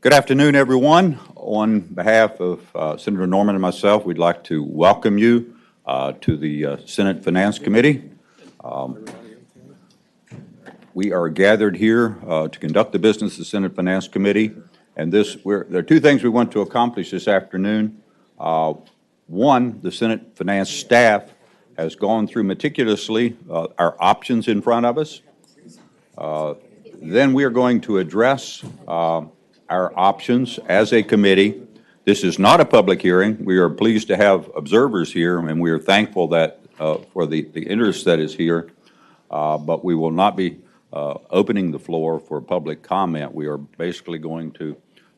Good afternoon, everyone. On behalf of Senator Norman and myself, we'd like to welcome you to the Senate Finance Committee. We are gathered here to conduct the business of the Senate Finance Committee, and there are two things we want to accomplish this afternoon. One, the Senate Finance staff has gone through meticulously our options in front of us. Then we are going to address our options as a committee. This is not a public hearing. We are pleased to have observers here, and we are thankful that for the interest that is here, but we will not be opening the floor for public comment. We are basically going to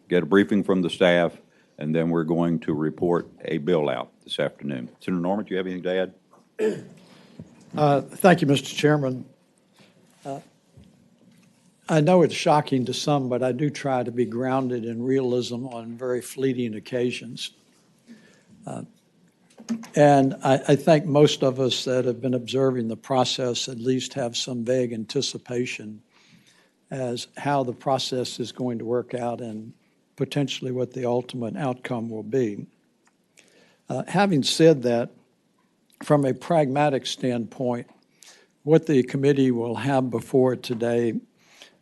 get a briefing from the staff, and then we're going to report a bill out this afternoon. Senator Norman, do you have anything to add? Thank you, Mr. Chairman. I know it's shocking to some, but I do try to be grounded in realism on very fleeting occasions. And I think most of us that have been observing the process at least have some vague anticipation as how the process is going to work out and potentially what the ultimate outcome will be. Having said that, from a pragmatic standpoint, what the committee will have before it today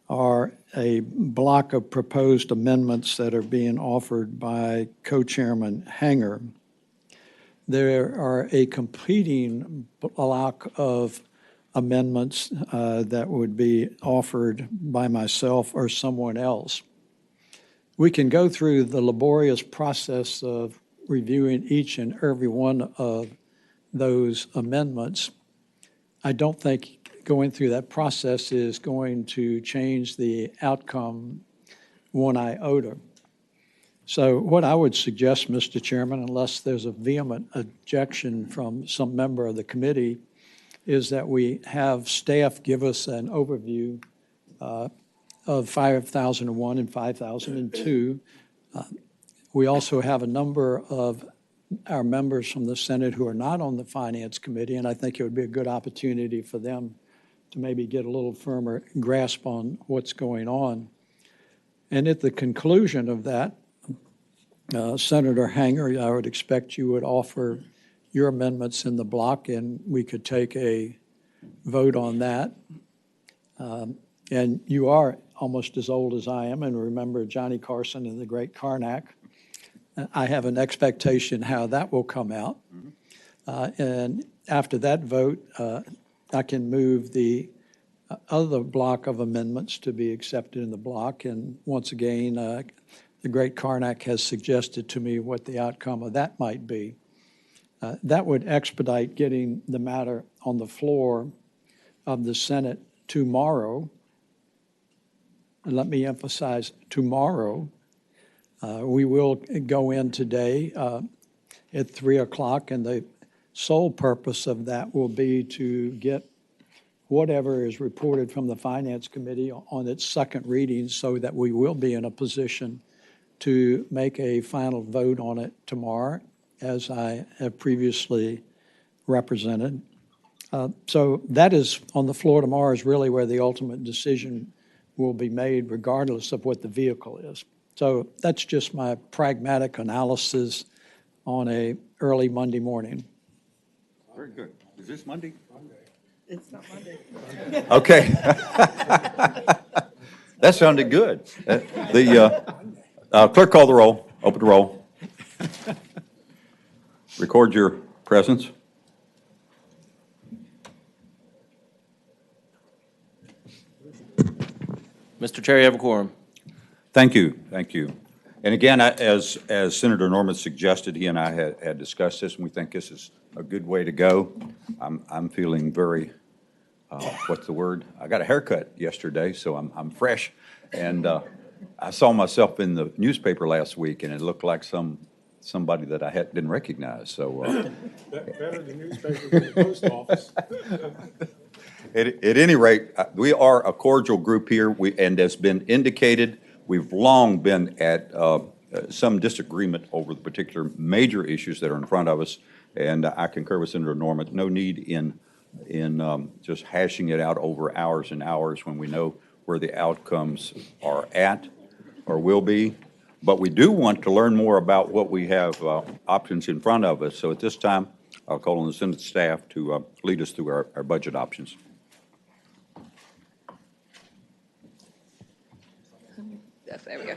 are a block of proposed amendments that are being offered by Co-Chairman Hanger. There are a competing block of amendments that would be offered by myself or someone else. We can go through the laborious process of reviewing each and every one of those amendments. I don't think going through that process is going to change the outcome one iota. So what I would suggest, Mr. Chairman, unless there's a vehement objection from some member of the committee, is that we have staff give us an overview of 5001 and 5002. We also have a number of our members from the Senate who are not on the Finance Committee, and I think it would be a good opportunity for them to maybe get a little firmer grasp on what's going on. And at the conclusion of that, Senator Hanger, I would expect you would offer your amendments in the block, and we could take a vote on that. And you are almost as old as I am, and remember Johnny Carson and the great Carnac. I have an expectation how that will come out. And after that vote, I can move the other block of amendments to be accepted in the block. And once again, the great Carnac has suggested to me what the outcome of that might be. That would expedite getting the matter on the floor of the Senate tomorrow. And let me emphasize tomorrow. We will go in today at 3 o'clock, and the sole purpose of that will be to get whatever is reported from the Finance Committee on its second reading so that we will be in a position to make a final vote on it tomorrow, as I have previously represented. So that is on the floor tomorrow is really where the ultimate decision will be made regardless of what the vehicle is. So that's just my pragmatic analysis on a early Monday morning. Very good. Is this Monday? Monday. It's not Monday. Okay. That sounded good. Clerk, call the roll. Open the roll. Record your presence. Mr. Chair, you have a quorum. Thank you. Thank you. And again, as Senator Norman suggested, he and I had discussed this, and we think this is a good way to go. I'm feeling very, what's the word? I got a haircut yesterday, so I'm fresh. And I saw myself in the newspaper last week, and it looked like somebody that I didn't recognize. So better than newspapers in the post office. At any rate, we are a cordial group here, and as been indicated, we've long been at some disagreement over the particular major issues that are in front of us, and I concur with Senator Norman. No need in just hashing it out over hours and hours when we know where the outcomes are at or will be. But we do want to learn more about what we have options in front of us. So at this time, I'll call on the Senate staff to lead us through our budget options. Yes, there we go.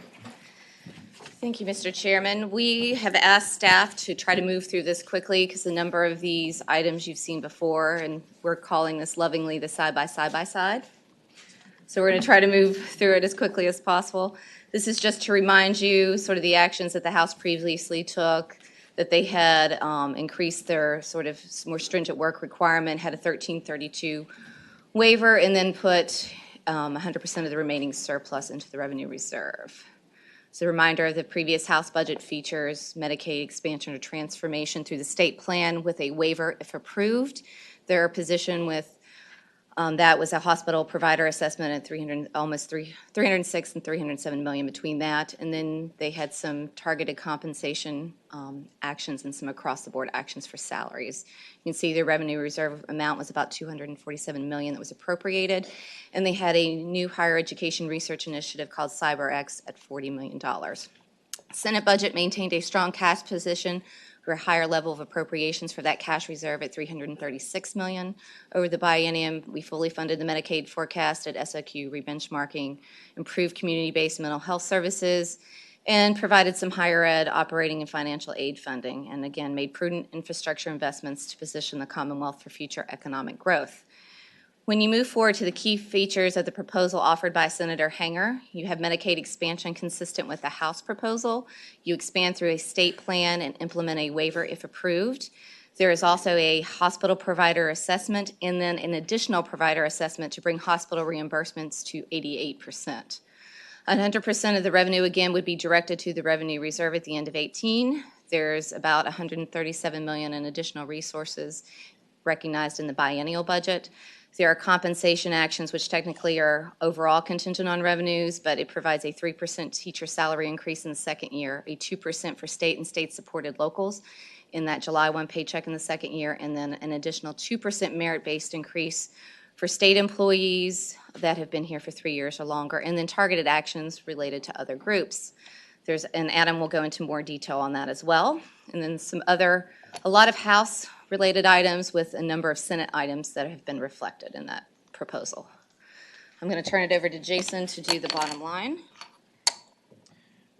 Thank you, Mr. Chairman. We have asked staff to try to move through this quickly because a number of these items you've seen before, and we're calling this lovingly the side-by-side-by-side. So we're going to try to move through it as quickly as possible. This is just to remind you sort of the actions that the House previously took, that they had increased their sort of more stringent work requirement, had a 1332 waiver, and then put 100% of the remaining surplus into the revenue reserve. So a reminder, the previous House budget features Medicaid expansion or transformation through the state plan with a waiver if approved. Their position with that was a hospital provider assessment at 306 and 307 million between that, and then they had some targeted compensation actions and some across-the-board actions for salaries. You can see their revenue reserve amount was about 247 million that was appropriated, and they had a new higher education research initiative called CyberX at $40 million. Senate budget maintained a strong cash position for a higher level of appropriations for that cash reserve at $336 million. Over the biennium, we fully funded the Medicaid forecast at SOQ rebenchmarking, improved community-based mental health services, and provided some higher ed operating and financial aid funding, and again, made prudent infrastructure investments to position the Commonwealth for future economic growth. When you move forward to the key features of the proposal offered by Senator Hanger, you have Medicaid expansion consistent with the House proposal. You expand through a state plan and implement a waiver if approved. There is also a hospital provider assessment and then an additional provider assessment to bring hospital reimbursements to 88%. 100% of the revenue, again, would be directed to the revenue reserve at the end of 2018. There's about $137 million in additional resources recognized in the biennial budget. There are compensation actions which technically are overall contingent on revenues, but it provides a 3% teacher salary increase in the second year, a 2% for state and state-supported locals in that July 1 paycheck in the second year, and then an additional 2% merit-based increase for state employees that have been here for 3 years or longer, and then targeted actions related to other groups. And Adam will go into more detail on that as well. And then a lot of House-related items with a number of Senate items that have been reflected in that proposal. I'm going to turn it over to Jason to do the bottom line.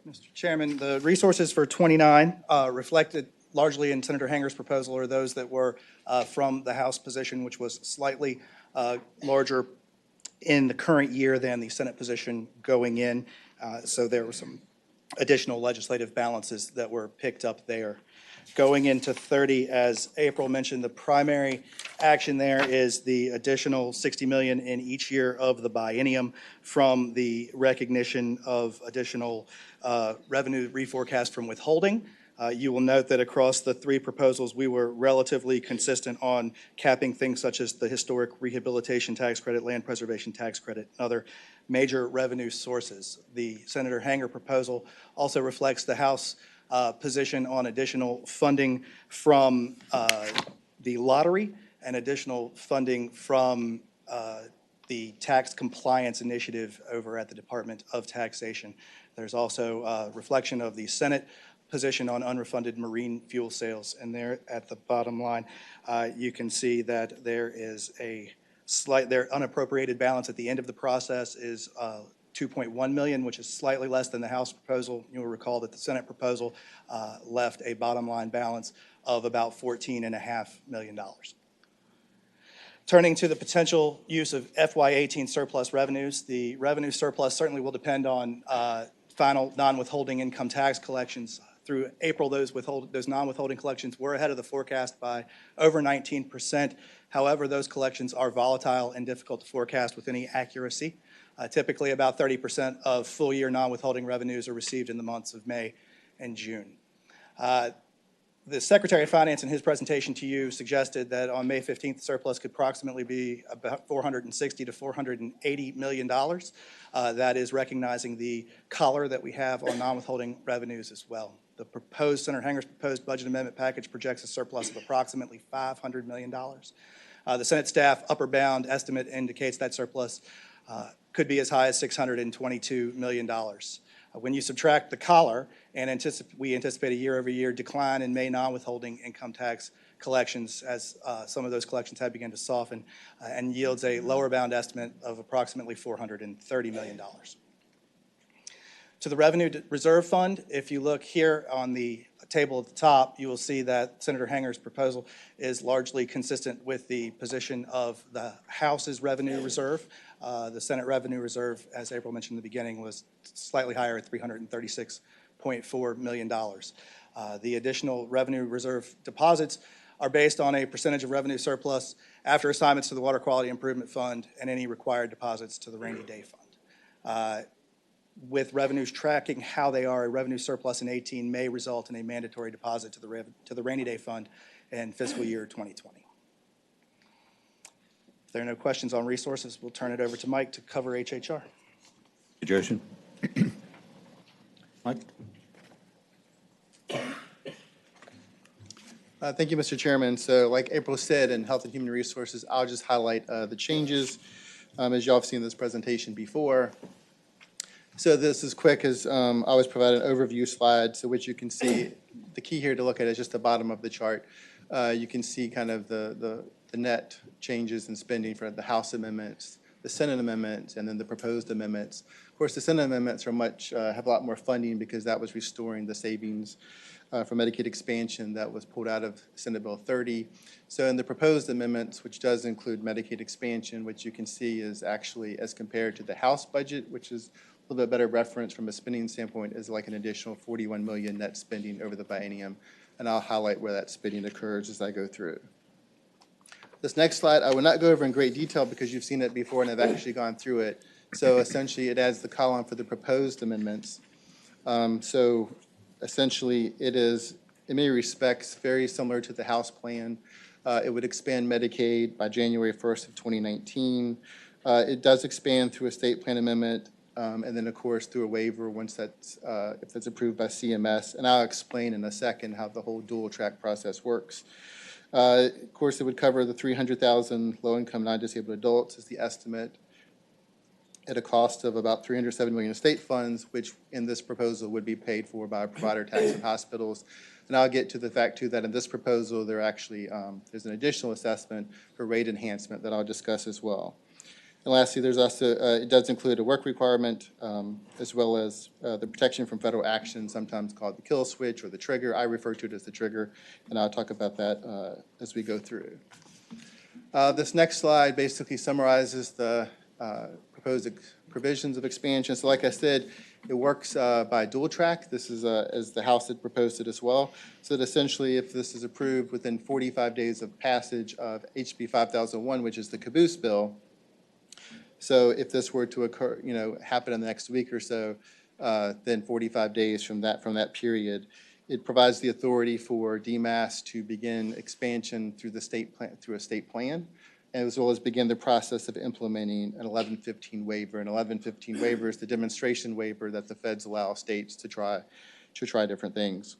Mr. Chairman, the resources for 29 reflected largely in Senator Hanger's proposal are those that were from the House position, which was slightly larger in the current year than the Senate position going in. So there were some additional legislative balances that were picked up there. Going into 30, as April mentioned, the primary action there is the additional $60 million in each year of the biennium from the recognition of additional revenue reforecast from withholding. You will note that across the three proposals, we were relatively consistent on capping things such as the historic rehabilitation tax credit, land preservation tax credit, and other major revenue sources. The Senator Hanger proposal also reflects the House position on additional funding from the lottery and additional funding from the tax compliance initiative over at the Department of Taxation. There's also a reflection of the Senate position on unrefunded marine fuel sales. And there at the bottom line, you can see that there is their unappropriated balance at the end of the process is $2.1 million, which is slightly less than the House proposal. You'll recall that the Senate proposal left a bottom line balance of about $14.5 million. Turning to the potential use of FY18 surplus revenues, the revenue surplus certainly will depend on final non-withholding income tax collections. Through April, those non-withholding collections were ahead of the forecast by over 19%. However, those collections are volatile and difficult to forecast with any accuracy. Typically, about 30% of full-year non-withholding revenues are received in the months of May and June. The Secretary of Finance in his presentation to you suggested that on May 15th, the surplus could approximately be about $460 to $480 million. That is recognizing the collar that we have on non-withholding revenues as well. The Senator Hanger's proposed budget amendment package projects a surplus of approximately $500 million. The Senate staff upper bound estimate indicates that surplus could be as high as $622 million. When you subtract the collar, and we anticipate a year-over-year decline in May non-withholding income tax collections as some of those collections have begun to soften, and yields a lower bound estimate of approximately $430 million. To the Revenue Reserve Fund, if you look here on the table at the top, you will see that Senator Hanger's proposal is largely consistent with the position of the House's Revenue Reserve. The Senate Revenue Reserve, as April mentioned in the beginning, was slightly higher at $336.4 million. The additional Revenue Reserve deposits are based on a percentage of revenue surplus after assignments to the Water Quality Improvement Fund and any required deposits to the Rainy Day Fund. With revenues tracking how they are, a revenue surplus in 18 may result in a mandatory deposit to the Rainy Day Fund in fiscal year 2020. If there are no questions on resources, we'll turn it over to Mike to cover HHR. Jason? Mike? Thank you, Mr. Chairman. So like April said in Health and Human Resources, I'll just highlight the changes as y'all have seen this presentation before. So this is quick as I always provide an overview slide, so which you can see. The key here to look at is just the bottom of the chart. You can see kind of the net changes in spending for the House amendments, the Senate amendments, and then the proposed amendments. Of course, the Senate amendments are have a lot more funding because that was restoring the savings for Medicaid expansion that was pulled out of Senate Bill 30. So in the proposed amendments, which does include Medicaid expansion, which you can see is actually as compared to the House budget, which is a little bit better reference from a spending standpoint, is like an additional $41 million net spending over the biennium. And I'll highlight where that spending occurs as I go through. This next slide, I will not go over in great detail because you've seen it before and I've actually gone through it. So essentially, it adds the column for the proposed amendments. So essentially, it is, in many respects, very similar to the House plan. It would expand Medicaid by January 1st of 2019. It does expand through a state plan amendment, and then, of course, through a waiver once that's, if that's approved by CMS. And I'll explain in a second how the whole dual track process works. Of course, it would cover the 300,000 low-income non-disabled adults is the estimate at a cost of about $307 million in state funds, which in this proposal would be paid for by provider tax and hospitals. And I'll get to the fact, too, that in this proposal, there actually there's an additional assessment for rate enhancement that I'll discuss as well. And lastly, there's also, it does include a work requirement as well as the protection from federal action, sometimes called the kill switch or the trigger. I refer to it as the trigger, and I'll talk about that as we go through. This next slide basically summarizes the proposed provisions of expansion. So like I said, it works by dual track. This is as the House had proposed it as well. So that essentially, if this is approved within 45 days of passage of HB 5001, which is the caboose bill, so if this were to occur, happen in the next week or so, then 45 days from that period, it provides the authority for DMAS to begin expansion through the state plan, through a state plan, as well as begin the process of implementing an 1115 waiver. An 1115 waiver is the demonstration waiver that the feds allow states to try different things.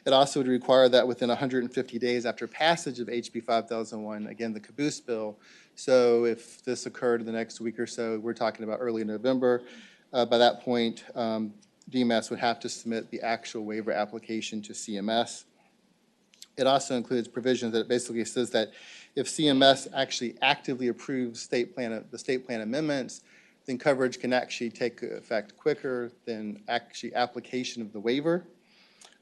It also would require that within 150 days after passage of HB 5001, again, the caboose bill. So if this occurred in the next week or so, we're talking about early November. By that point, DMAS would have to submit the actual waiver application to CMS. It also includes provisions that basically says that if CMS actually actively approves the state plan amendments, then coverage can actually take effect quicker than actually application of the waiver.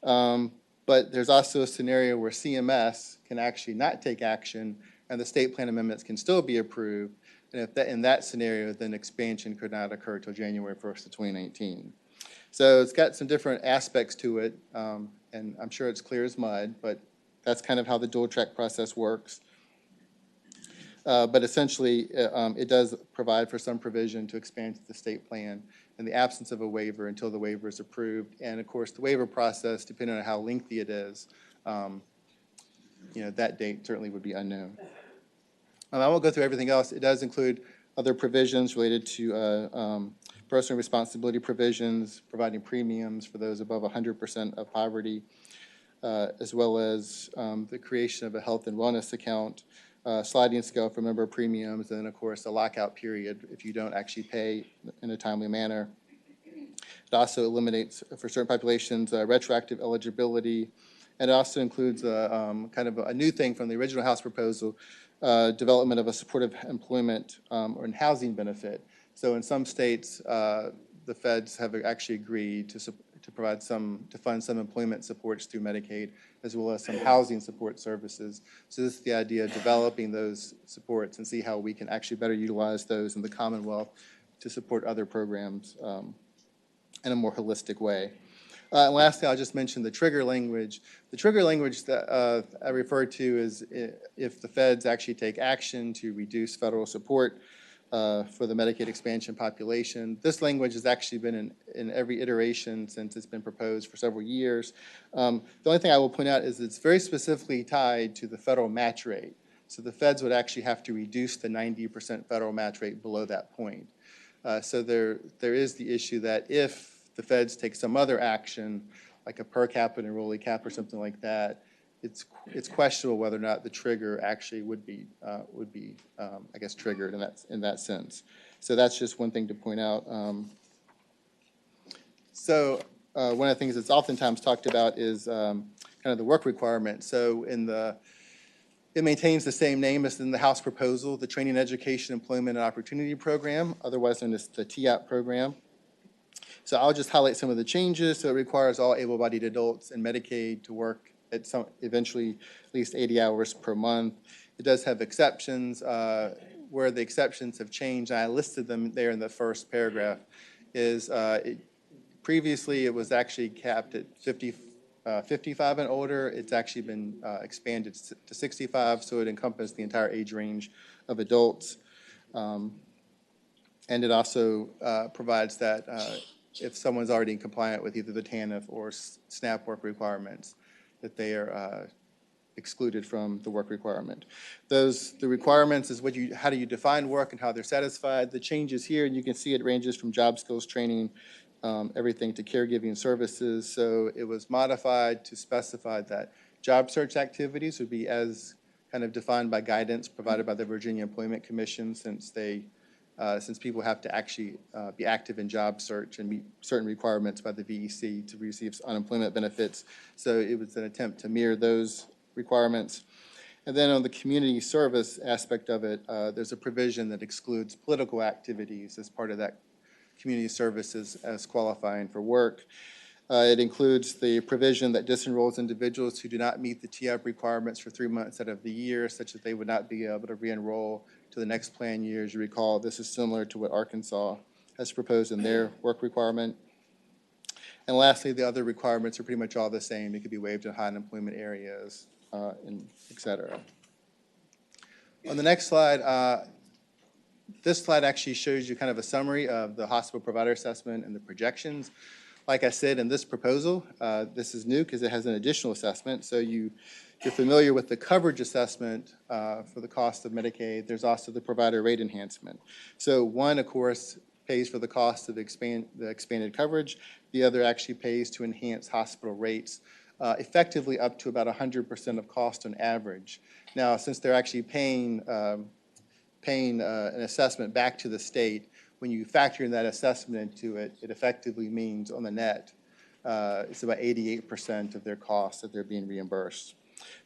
But there's also a scenario where CMS can actually not take action and the state plan amendments can still be approved. And if that, in that scenario, then expansion could not occur till January 1st of 2019. So it's got some different aspects to it, and I'm sure it's clear as mud, but that's kind of how the dual track process works. But essentially, it does provide for some provision to expand the state plan in the absence of a waiver until the waiver is approved. And of course, the waiver process, depending on how lengthy it is, that date certainly would be unknown. I won't go through everything else. It does include other provisions related to personal responsibility provisions, providing premiums for those above 100% of poverty, as well as the creation of a health and wellness account, sliding scale for member premiums, and then, of course, a lockout period if you don't actually pay in a timely manner. It also eliminates, for certain populations, retroactive eligibility. And it also includes kind of a new thing from the original House proposal, development of a supportive employment or housing benefit. So in some states, the feds have actually agreed to provide to fund some employment supports through Medicaid, as well as some housing support services. So this is the idea of developing those supports and see how we can actually better utilize those in the Commonwealth to support other programs in a more holistic way. And lastly, I'll just mention the trigger language. The trigger language that I referred to is if the feds actually take action to reduce federal support for the Medicaid expansion population. This language has actually been in every iteration since it's been proposed for several years. The only thing I will point out is it's very specifically tied to the federal match rate. So the feds would actually have to reduce the 90% federal match rate below that point. So there is the issue that if the feds take some other action, like a per capita enrollee cap or something like that, it's questionable whether or not the trigger actually would be I guess triggered in that sense. So that's just one thing to point out. So one of the things that's oftentimes talked about is kind of the work requirement. So it maintains the same name as in the House proposal, the Training, Education, Employment, and Opportunity Program, otherwise known as the TAP program. So I'll just highlight some of the changes. So it requires all able-bodied adults in Medicaid to work at eventually at least 80 hours per month. It does have exceptions. Where the exceptions have changed, and I listed them there in the first paragraph, is previously it was actually capped at 55 and older. It's actually been expanded to 65, so it encompasses the entire age range of adults. And it also provides that if someone's already in compliant with either the TANF or SNAP work requirements, that they are excluded from the work requirement. The requirements is how do you define work and how they're satisfied. The changes here, and you can see it ranges from job skills training, everything to caregiving services. So it was modified to specify that job search activities would be as kind of defined by guidance provided by the Virginia Employment Commission, since people have to actually be active in job search and meet certain requirements by the VEC to receive unemployment benefits. So it was an attempt to mirror those requirements. And then on the community service aspect of it, there's a provision that excludes political activities as part of that community services as qualifying for work. It includes the provision that disenrolls individuals who do not meet the TAP requirements for 3 months out of the year, such that they would not be able to re-enroll to the next plan year. As you recall, this is similar to what Arkansas has proposed in their work requirement. And lastly, the other requirements are pretty much all the same. It could be waived in high unemployment areas, and et cetera. On the next slide, this slide actually shows you kind of a summary of the hospital provider assessment and the projections. Like I said, in this proposal, this is new because it has an additional assessment. So you're familiar with the coverage assessment for the cost of Medicaid. There's also the provider rate enhancement. So one, of course, pays for the cost of the expanded coverage. The other actually pays to enhance hospital rates, effectively up to about 100% of cost on average. Now, since they're actually paying an assessment back to the state, when you factor in that assessment into it, it effectively means on the net, it's about 88% of their costs that they're being reimbursed.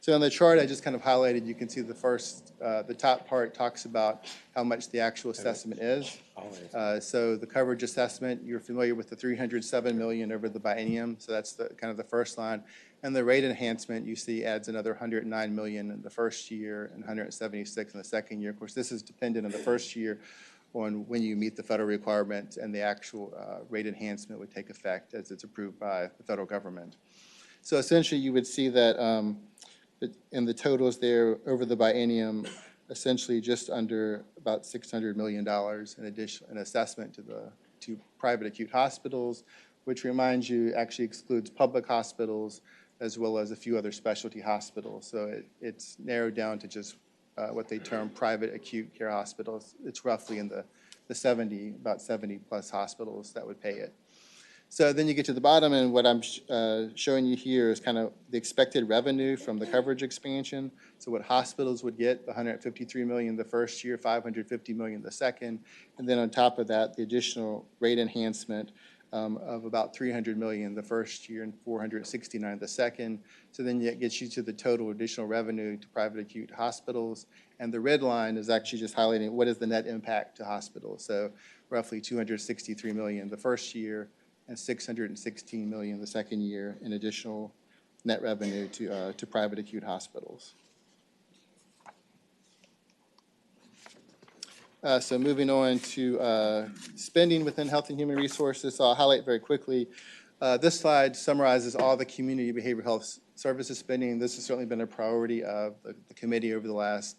So on the chart I just kind of highlighted, you can see the top part talks about how much the actual assessment is. So the coverage assessment, you're familiar with the $307 million over the biennium, so that's kind of the first line. And the rate enhancement, you see, adds another $109 million in the first year and $176 in the second year. Of course, this is dependent on the first year on when you meet the federal requirements, and the actual rate enhancement would take effect as it's approved by the federal government. So essentially, you would see that in the totals there over the biennium, essentially just under about $600 million in assessment to private acute hospitals, which reminds you actually excludes public hospitals as well as a few other specialty hospitals. So it's narrowed down to just what they term private acute care hospitals. It's roughly in the about 70 plus hospitals that would pay it. So then you get to the bottom, and what I'm showing you here is kind of the expected revenue from the coverage expansion. So what hospitals would get, $153 million the first year, $550 million the second, and then on top of that, the additional rate enhancement of about 300 million the first year and 469 the second. So then it gets you to the total additional revenue to private acute hospitals. And the red line is actually just highlighting what is the net impact to hospitals. So roughly 263 million the first year and 616 million the second year in additional net revenue to private acute hospitals. So moving on to spending within Health and Human Resources, so I'll highlight very quickly. This slide summarizes all the community behavioral health services spending. This has certainly been a priority of the committee over the last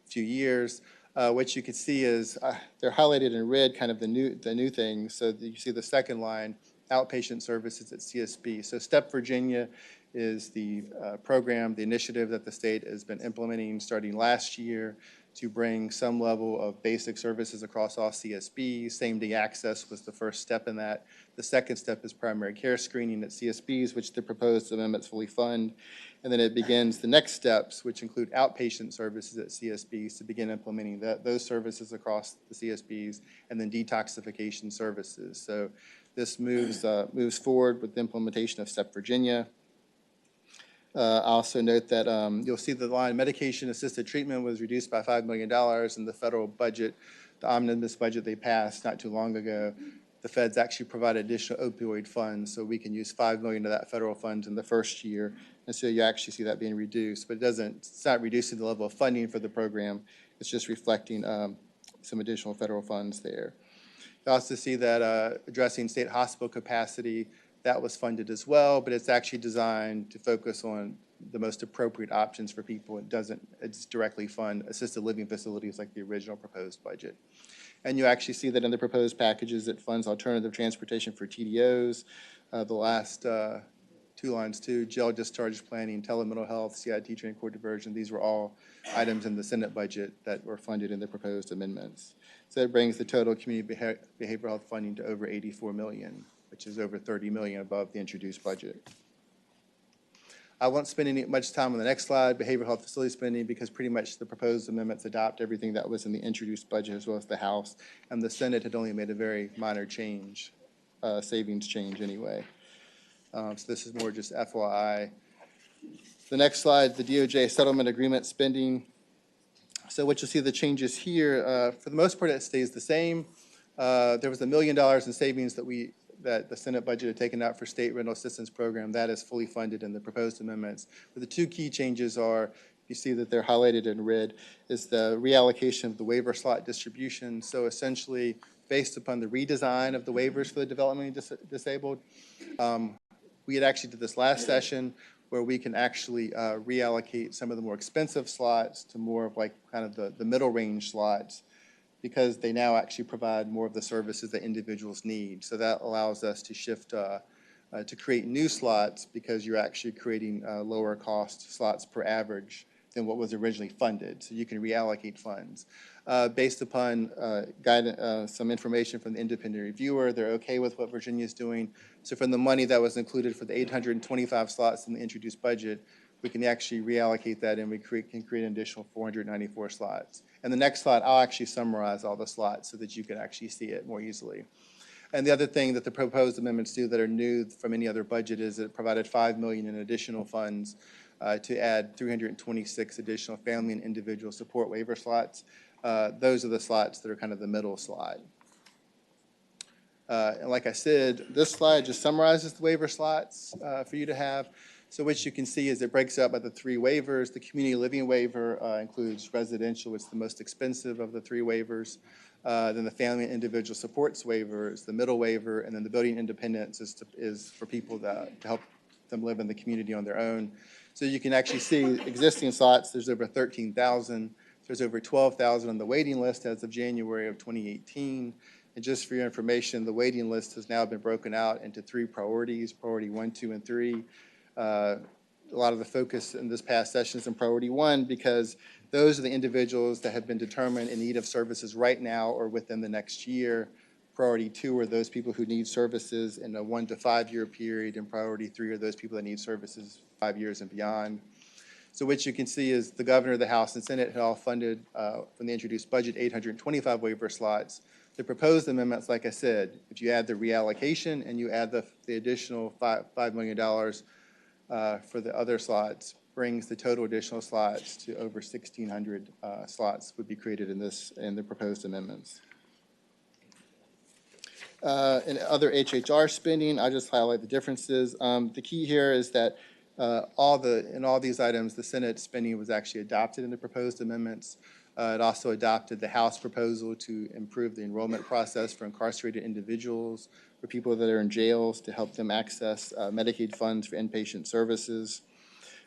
few years. What you can see is they're highlighted in red, kind of the new things. So you see the second line, outpatient services at CSB. So STEP Virginia is the program, the initiative that the state has been implementing starting last year to bring some level of basic services across all CSBs. Same-day access was the first step in that. The second step is primary care screening at CSBs, which the proposed amendments fully fund. And then it begins the next steps, which include outpatient services at CSBs to begin implementing those services across the CSBs, and then detoxification services. So this moves forward with the implementation of STEP Virginia. I also note that you'll see the line medication-assisted treatment was reduced by $5 million in the federal budget, the omnibus budget they passed not too long ago. The feds actually provide additional opioid funds, so we can use $5 million of that federal funds in the first year, and so you actually see that being reduced. But it's not reducing the level of funding for the program. It's just reflecting some additional federal funds there. You also see that addressing state hospital capacity, that was funded as well, but it's actually designed to focus on the most appropriate options for people. It's directly fund assisted living facilities like the original proposed budget. And you actually see that in the proposed packages, it funds alternative transportation for TDOs. The last two lines too, jail discharge planning, telemental health, CIT training, court diversion. These were all items in the Senate budget that were funded in the proposed amendments. So it brings the total community behavioral health funding to over 84 million, which is over 30 million above the introduced budget. I won't spend much time on the next slide, behavioral health facility spending, because pretty much the proposed amendments adopt everything that was in the introduced budget as well as the House, and the Senate had only made a very minor change, savings change anyway. So this is more just FYI. The next slide, the DOJ settlement agreement spending. So what you'll see the changes here, for the most part, it stays the same. There was $1 million in savings that the Senate budget had taken out for state rental assistance program. That is fully funded in the proposed amendments. But the two key changes are, you see that they're highlighted in red, is the reallocation of the waiver slot distribution. So essentially, based upon the redesign of the waivers for the developmentally disabled, we had actually did this last session where we can actually reallocate some of the more expensive slots to more of like kind of the middle range slots, because they now actually provide more of the services that individuals need. So that allows us to shift to create new slots, because you're actually creating lower cost slots per average than what was originally funded. So you can reallocate funds. Based upon some information from the independent reviewer, they're okay with what Virginia is doing. So from the money that was included for the 825 slots in the introduced budget, we can actually reallocate that, and we can create an additional 494 slots. And the next slide, I'll actually summarize all the slots so that you can actually see it more easily. And the other thing that the proposed amendments do that are new from any other budget is it provided $5 million in additional funds to add 326 additional family and individual support waiver slots. Those are the slots that are kind of the middle slide. And like I said, this slide just summarizes the waiver slots for you to have. So what you can see is it breaks up by the three waivers. The community living waiver includes residential, it's the most expensive of the three waivers. Then the family and individual supports waiver is the middle waiver, and then the building independence is for people to help them live in the community on their own. So you can actually see existing slots, there's over 13,000. There's over 12,000 on the waiting list as of January of 2018. And just for your information, the waiting list has now been broken out into three priorities, priority 1, 2, and 3. A lot of the focus in this past session is in priority 1, because those are the individuals that have been determined in need of services right now or within the next year. Priority 2 are those people who need services in a 1 to 5 year period, and priority 3 are those people that need services 5 years and beyond. So what you can see is the governor, the House, and Senate had all funded from the introduced budget 825 waiver slots. The proposed amendments, like I said, if you add the reallocation and you add the additional $5 million for the other slots, brings the total additional slots to over 1,600 slots would be created in the proposed amendments. In other HHR spending, I just highlight the differences. The key here is that in all these items, the Senate spending was actually adopted in the proposed amendments. It also adopted the House proposal to improve the enrollment process for incarcerated individuals, for people that are in jails, to help them access Medicaid funds for inpatient services.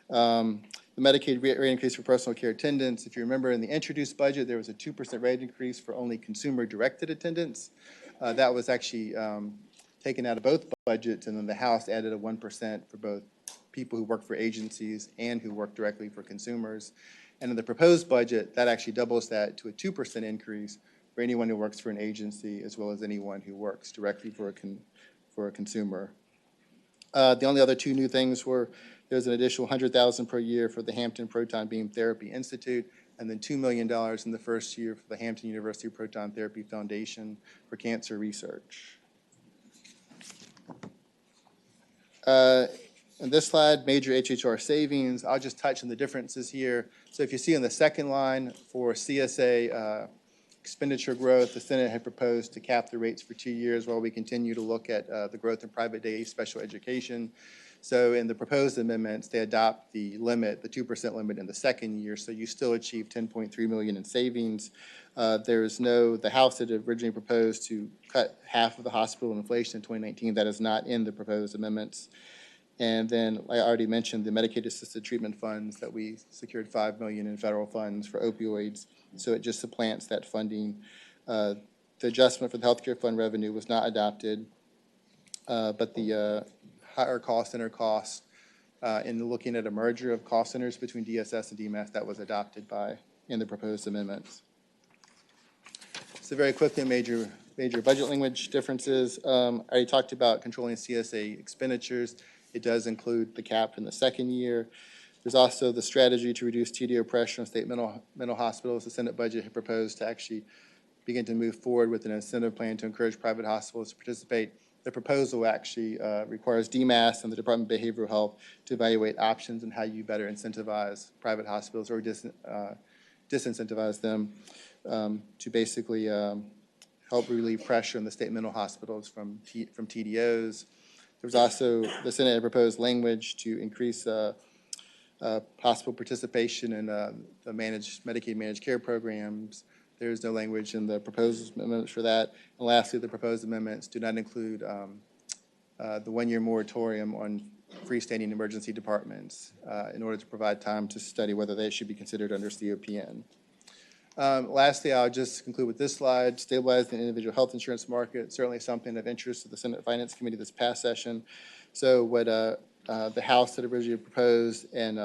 The Medicaid rate increase for personal care attendants. If you remember, in the introduced budget, there was a 2% rate increase for only consumer-directed attendants. That was actually taken out of both budgets, and then the House added a 1% for both people who work for agencies and who work directly for consumers. And in the proposed budget, that actually doubles that to a 2% increase for anyone who works for an agency, as well as anyone who works directly for a consumer. The only other two new things were there's an additional $100,000 per year for the Hampton Proton Beam Therapy Institute, and then $2 million in the first year for the Hampton University Proton Therapy Foundation for cancer research. In this slide, major HHR savings. I'll just touch on the differences here. So if you see on the second line for CSA expenditure growth, the Senate had proposed to cap the rates for 2 years while we continue to look at the growth in private day special education. So in the proposed amendments, they adopt the limit, the 2% limit in the second year, so you still achieve $10.3 million in savings. The House had originally proposed to cut half of the hospital inflation in 2019. That is not in the proposed amendments. And then I already mentioned the Medicaid-assisted treatment funds that we secured $5 million in federal funds for opioids. So it just supplants that funding. The adjustment for the healthcare fund revenue was not adopted, but the higher cost center costs in looking at a merger of cost centers between DSS and DMAS, that was adopted in the proposed amendments. So very quickly, major budget language differences. I already talked about controlling CSA expenditures. It does include the cap in the second year. There's also the strategy to reduce TDO pressure on state mental hospitals. The Senate budget had proposed to actually begin to move forward with an incentive plan to encourage private hospitals to participate. The proposal actually requires DMAS and the Department of Behavioral Health to evaluate options and how you better incentivize private hospitals or disincentivize them to basically help relieve pressure on the state mental hospitals from TDOs. There was also, the Senate had proposed language to increase hospital participation in the Medicaid managed care programs. There is no language in the proposed amendments for that. And lastly, the proposed amendments do not include the one-year moratorium on freestanding emergency departments in order to provide time to study whether they should be considered under COPN. Lastly, I'll just conclude with this slide. Stabilizing the individual health insurance market, certainly something of interest to the Senate Finance Committee this past session. So what the House had originally proposed, and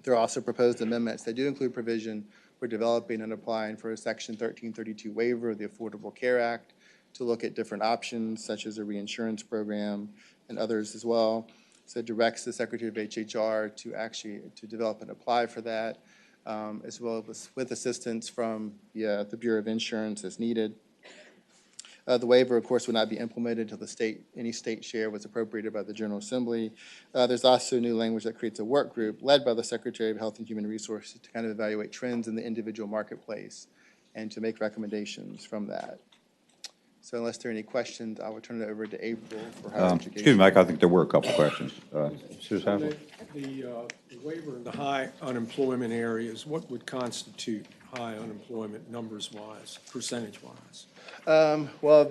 there are also proposed amendments that do include provision for developing and applying for a Section 1332 waiver of the Affordable Care Act to look at different options, such as a reinsurance program and others as well. So it directs the Secretary of HHR to develop and apply for that, as well as with assistance from the Bureau of Insurance as needed. The waiver, of course, would not be implemented until any state share was appropriated by the General Assembly. There's also new language that creates a work group led by the Secretary of Health and Human Resources to kind of evaluate trends in the individual marketplace and to make recommendations from that. So unless there are any questions, I will turn it over to April for higher education. Excuse me, Mike, I think there were a couple questions. Susan Haslett? The waiver in the high unemployment areas, what would constitute high unemployment numbers-wise, percentage-wise? Well, I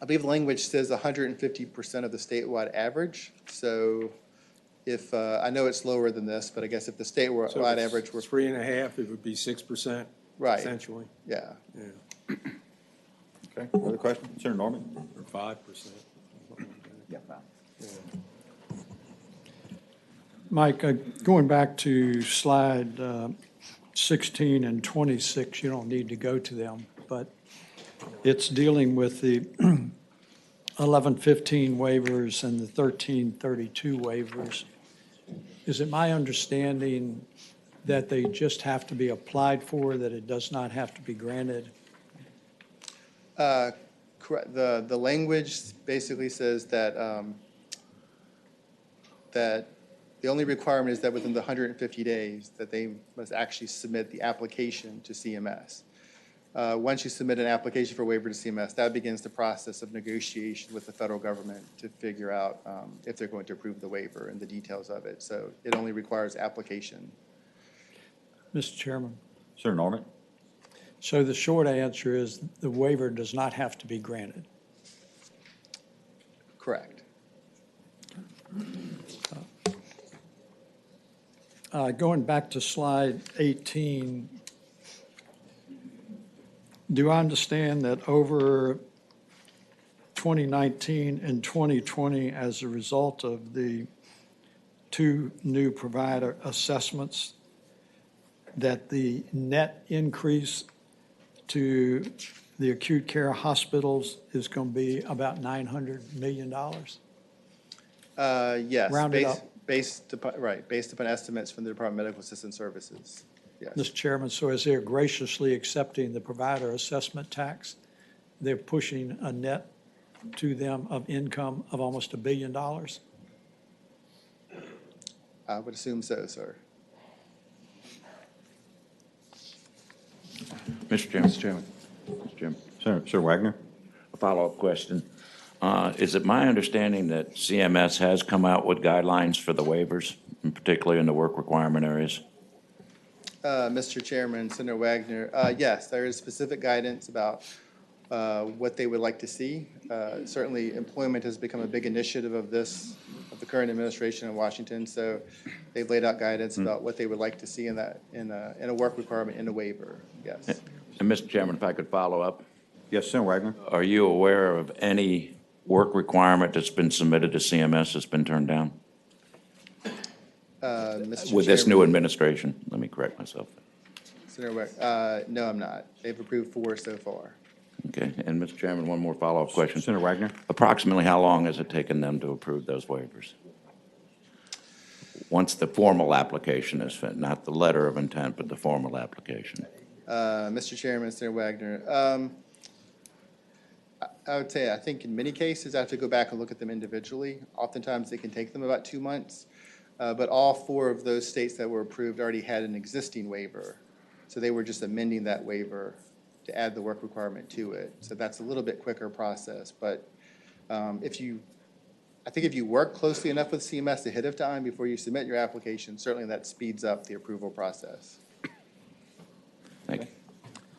believe the language says 150% of the statewide average. So if, I know it's lower than this, but I guess if the statewide average were 3.5, it would be 6%, right, essentially. yeah. Yeah, Okay, other questions? Senator Norman? or 5%. Yeah. Mike, going back to slide 16 and 26, you don't need to go to them, but it's dealing with the 1115 waivers and the 1332 waivers. Is it my understanding that they just have to be applied for, that it does not have to be granted? Correct. The language basically says that, that the only requirement is that within the 150 days, that they must actually submit the application to CMS. Once you submit an application for waiver to CMS, that begins the process of negotiation with the federal government to figure out if they're going to approve the waiver and the details of it. So it only requires application. Mr. Chairman, Senator Norman? so the short answer is the waiver does not have to be granted. Correct. Going back to slide 18, do I understand that over 2019 and 2020, as a result of the two new provider assessments, that the net increase to the acute care hospitals is going to be about $900 million? Yes. Rounded up. Based upon estimates from the Department of Medical Assistance Services. Yes. Mr. Chairman, so as they're graciously accepting the provider assessment tax, they're pushing a net to them of income of almost $1 billion? I would assume so, sir. Mr. Chairman. Mr. Chairman. Mr. Chairman. Senator Wagner? A follow-up question. Is it my understanding that CMS has come out with guidelines for the waivers, and particularly in the work requirement areas? Mr. Chairman, Senator Wagner, yes, there is specific guidance about what they would like to see. Certainly, employment has become a big initiative of the current administration in Washington, so they've laid out guidance about what they would like to see in a work requirement in a waiver, yes. And Mr. Chairman, if I could follow up, Yes, Senator Wagner? are you aware of any work requirement that's been submitted to CMS that's been turned down? Mr. With this new Chairman, administration, let me correct myself. Senator Wagner, no, I'm not. They've approved 4 so far. Okay, and Mr. Chairman, one more follow-up question. Senator Wagner? Approximately how long has it taken them to approve those waivers? Once the formal application is fit, not the letter of intent, but the formal application. Mr. Chairman, Senator Wagner, I would say, I think in many cases, I have to go back and look at them individually. Oftentimes, they can take them about 2 months, but all 4 of those states that were approved already had an existing waiver. So they were just amending that waiver to add the work requirement to it. So that's a little bit quicker process. But I think if you work closely enough with CMS ahead of time before you submit your application, certainly that speeds up the approval process. Thank you.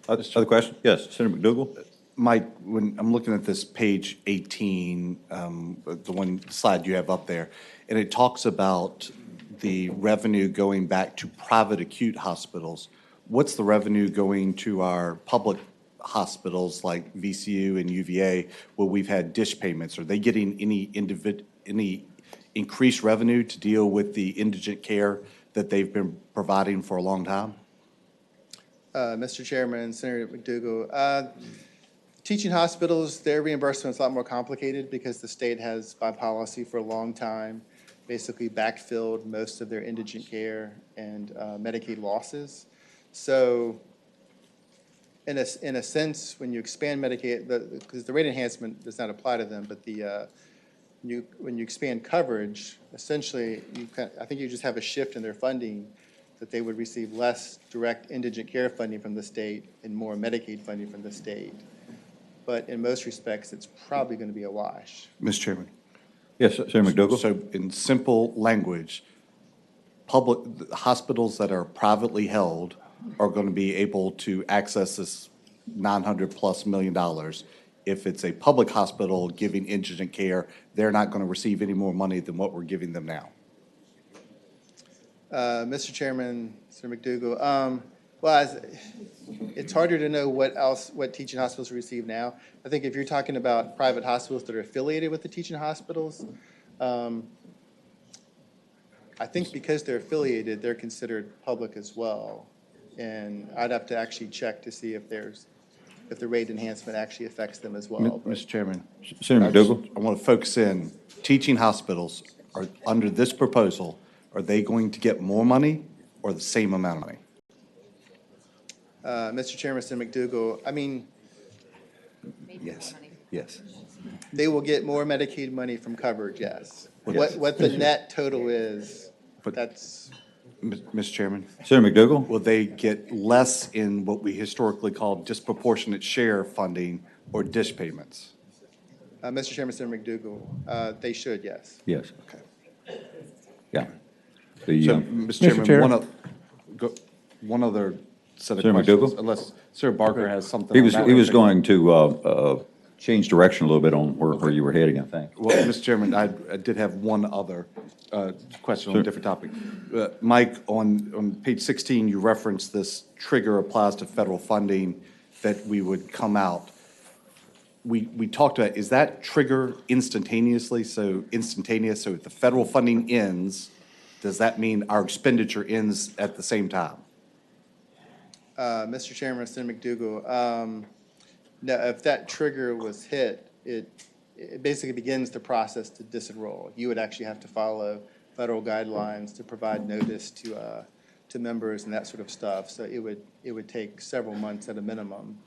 Other question? Yes, Senator McDougal? Mike, when I'm looking at this page 18, the one slide you have up there, and it talks about the revenue going back to private acute hospitals. What's the revenue going to our public hospitals like VCU and UVA where we've had dish payments? Are they getting any increased revenue to deal with the indigent care that they've been providing for a long time? Mr. Chairman, Senator McDougal, teaching hospitals, their reimbursement is a lot more complicated because the state has, by policy for a long time, basically backfilled most of their indigent care and Medicaid losses. So in a sense, when you expand Medicaid, because the rate enhancement does not apply to them, but when you expand coverage, essentially, I think you just have a shift in their funding that they would receive less direct indigent care funding from the state and more Medicaid funding from the state. But in most respects, it's probably going to be a wash. Mr. Chairman. Yes, Senator McDougal? So in simple language, public hospitals that are privately held are going to be able to access this $900+ million. If it's a public hospital giving indigent care, they're not going to receive any more money than what we're giving them now. Mr. Chairman, Senator McDougal, well, it's harder to know what teaching hospitals receive now. I think if you're talking about private hospitals that are affiliated with the teaching hospitals, I think because they're affiliated, they're considered public as well. And I'd have to actually check to see if the rate enhancement actually affects them as well. Mr. Chairman. Senator McDougal? I want to focus in, teaching hospitals are, under this proposal, are they going to get more money or the same amount of money? Mr. Chairman, Senator McDougal, I mean, Yes, yes. They will get more Medicaid money from coverage, yes. Yes. What the net total is, But- that's, Mr. Chairman, Senator McDougal? will they get less in what we historically call disproportionate share funding or dish payments? Mr. Chairman, Senator McDougal, they should, yes. Yes. Okay. Yeah. The, So, um, Mr. Chairman, Chair. one other set of Senator questions, McDougal? unless Senator Barker has something. he on was, that he was one. going to change direction a little bit on where you were heading, I think. Well, Mr. Chairman, I did have one other question on a different topic. Mike, on page 16, you referenced this trigger applies to federal funding that we would come out. We talked about, is that trigger instantaneously, so instantaneous, so if the federal funding ends, does that mean our expenditure ends at the same time? Mr. Chairman, Senator McDougal, no, if that trigger was hit, it basically begins the process to disenroll. You would actually have to follow federal guidelines to provide notice to members and that sort of stuff. So it would take several months at a minimum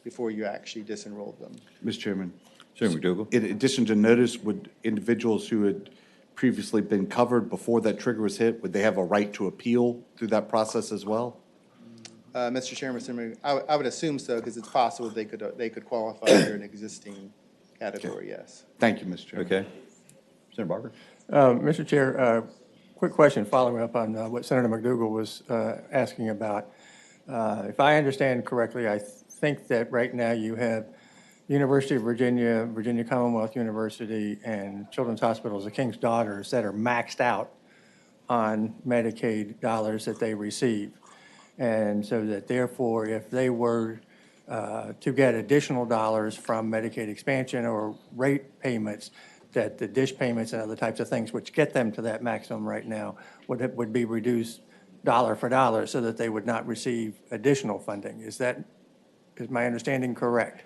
before you actually disenrolled them. Mr. Chairman, Senator McDougal? in addition to notice, would individuals who had previously been covered before that trigger was hit, would they have a right to appeal through that process as well? Mr. Chairman, Senator, I would assume so, because it's possible they could qualify under an existing category, yes. Thank you, Mr. Chairman. Okay. Senator Barker? Mr. Chair, quick question following up on what Senator McDougal was asking about. If I understand correctly, I think that right now you have University of Virginia, Virginia Commonwealth University, and Children's Hospitals of King's Daughters that are maxed out on Medicaid dollars that they receive. And so that therefore, if they were to get additional dollars from Medicaid expansion or rate payments, that the dish payments and other types of things, which get them to that maximum right now, would be reduced dollar for dollar so that they would not receive additional funding. Is my understanding correct?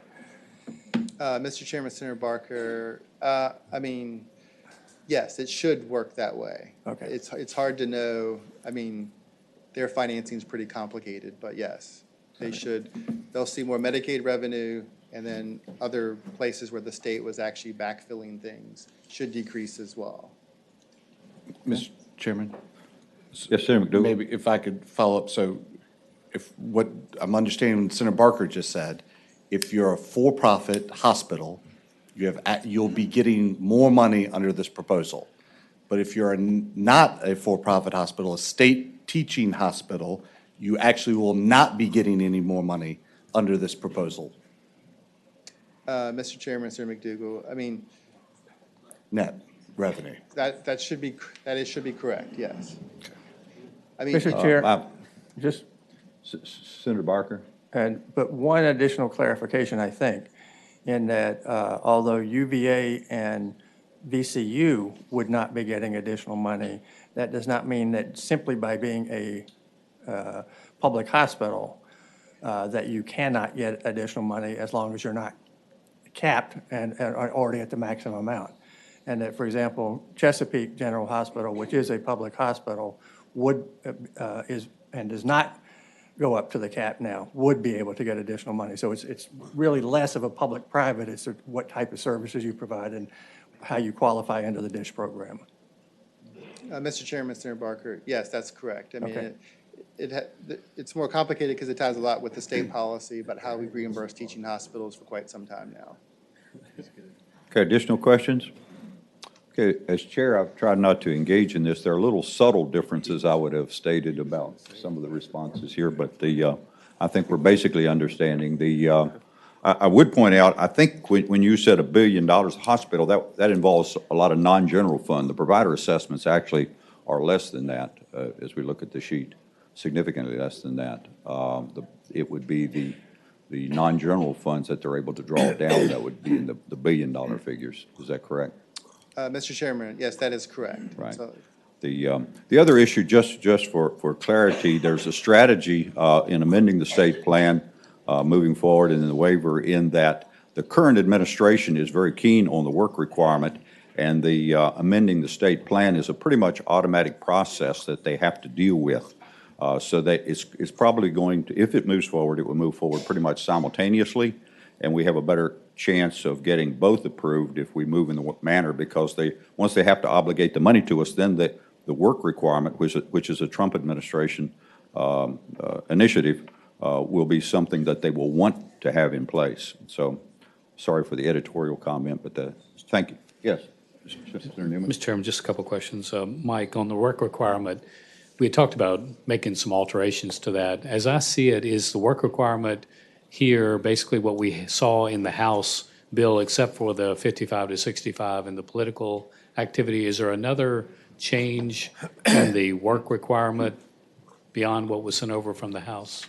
Mr. Chairman, Senator Barker, I mean, yes, it should work that way. Okay. It's hard to know, I mean, their financing is pretty complicated, but yes, they'll see more Medicaid revenue, and then other places where the state was actually backfilling things should decrease as well. Mr. Chairman? Yes, Senator McDougal? Maybe if I could follow up, so if what I'm understanding Senator Barker just said, if you're a for-profit hospital, you'll be getting more money under this proposal. But if you're not a for-profit hospital, a state teaching hospital, you actually will not be getting any more money under this proposal. Mr. Chairman, Senator McDougal, I mean, Net revenue. that should be correct, yes. I mean, Mr. Chair, Uh, just, Senator Barker? but one additional clarification, I think, in that although UVA and VCU would not be getting additional money, that does not mean that simply by being a public hospital, that you cannot get additional money as long as you're not capped and are already at the maximum amount. And that, for example, Chesapeake General Hospital, which is a public hospital, does not go up to the cap now, would be able to get additional money. So it's really less of a public-private, it's what type of services you provide and how you qualify under the DISH program. Mr. Chairman, Senator Barker, yes, that's correct. I mean, Okay. it's more complicated because it ties a lot with the state policy about how we reimburse teaching hospitals for quite some time now. Okay, additional questions? Okay, as chair, I've tried not to engage in this. There are little subtle differences I would have stated about some of the responses here, but I think we're basically understanding. I would point out, I think when you said $1 billion a hospital, that involves a lot of non-general fund. The provider assessments actually are less than that, as we look at the sheet, significantly less than that. It would be the non-general funds that they're able to draw down that would be in the $1 billion figures. Is that correct? Mr. Chairman, yes, that is correct. Right. So, The other issue, just for clarity, there's a strategy in amending the state plan moving forward in the waiver in that the current administration is very keen on the work requirement, and the amending the state plan is a pretty much automatic process that they have to deal with. So that it's probably going to, if it moves forward, it will move forward pretty much simultaneously. and we have a better chance of getting both approved if we move in the manner, because once they have to obligate the money to us, then the work requirement, which is a Trump administration initiative, will be something that they will want to have in place. So, sorry for the editorial comment, but thank you. Yes, Senator Newman. Mr. Chairman, just a couple of questions. Mike, on the work requirement, we had talked about making some alterations to that. As I see it, is the work requirement here basically what we saw in the House bill, except for the 55 to 65 and the political activity? Is there another change in the work requirement beyond what was sent over from the House?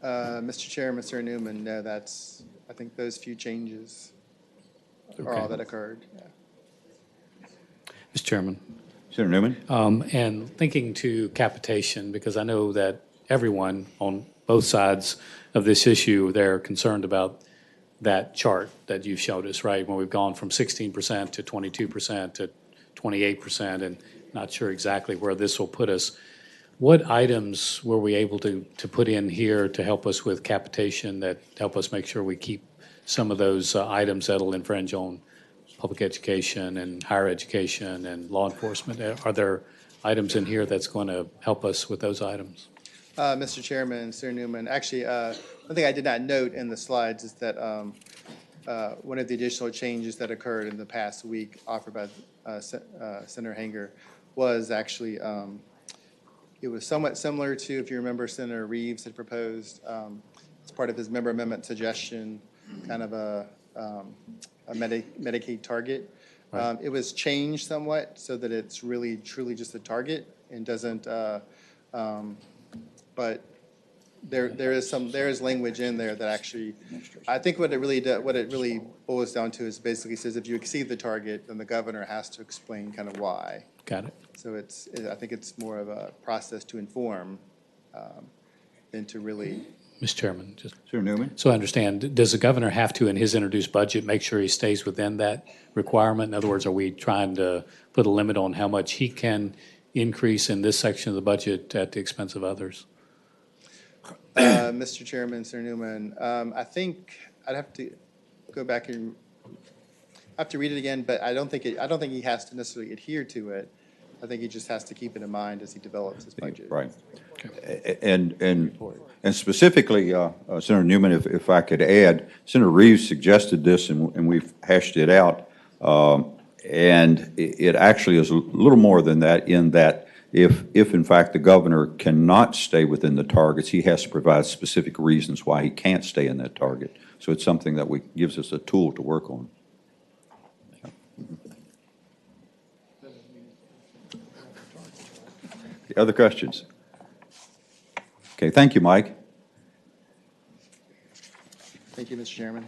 Mr. Chair, Mr. Newman, no, I think those few changes are all that occurred. Yeah. Mr. Chairman. Senator Newman. And thinking to capitation, because I know that everyone on both sides of this issue, they're concerned about that chart that you showed us, right? When we've gone from 16% to 22% to 28%, and not sure exactly where this will put us. What items were we able to put in here to help us with capitation, that help us make sure we keep some of those items that'll infringe on public education and higher education and law enforcement? Are there items in here that's going to help us with those items? Mr. Chairman, Senator Newman, actually, one thing I did not note in the slides is that one of the additional changes that occurred in the past week offered by Senator Hanger was actually, it was somewhat similar to, if you remember, Senator Reeves had proposed as part of his member amendment suggestion, kind of a Medicaid target. Right. It was changed somewhat so that it's really truly just a target and doesn't, but there is language in there that actually, I think what it really boils down to is basically says if you exceed the target, then the governor has to explain kind of why. Got it. So I think it's more of a process to inform than to really. Mr. Chairman, just Senator Newman. so I understand, does the governor have to, in his introduced budget, make sure he stays within that requirement? In other words, are we trying to put a limit on how much he can increase in this section of the budget at the expense of others? Mr. Chairman, Senator Newman, I think I'd have to go back and I have to read it again, but I don't think he has to necessarily adhere to it. I think he just has to keep it in mind as he develops his budget. Right. And specifically, Senator Newman, if I could add, Senator Reeves suggested this, and we've hashed it out. And it actually is a little more than that, in that if in fact the governor cannot stay within the targets, he has to provide specific reasons why he can't stay in that target. So it's something that gives us a tool to work on. Other questions? Okay, thank you, Mike. Thank you, Mr. Chairman.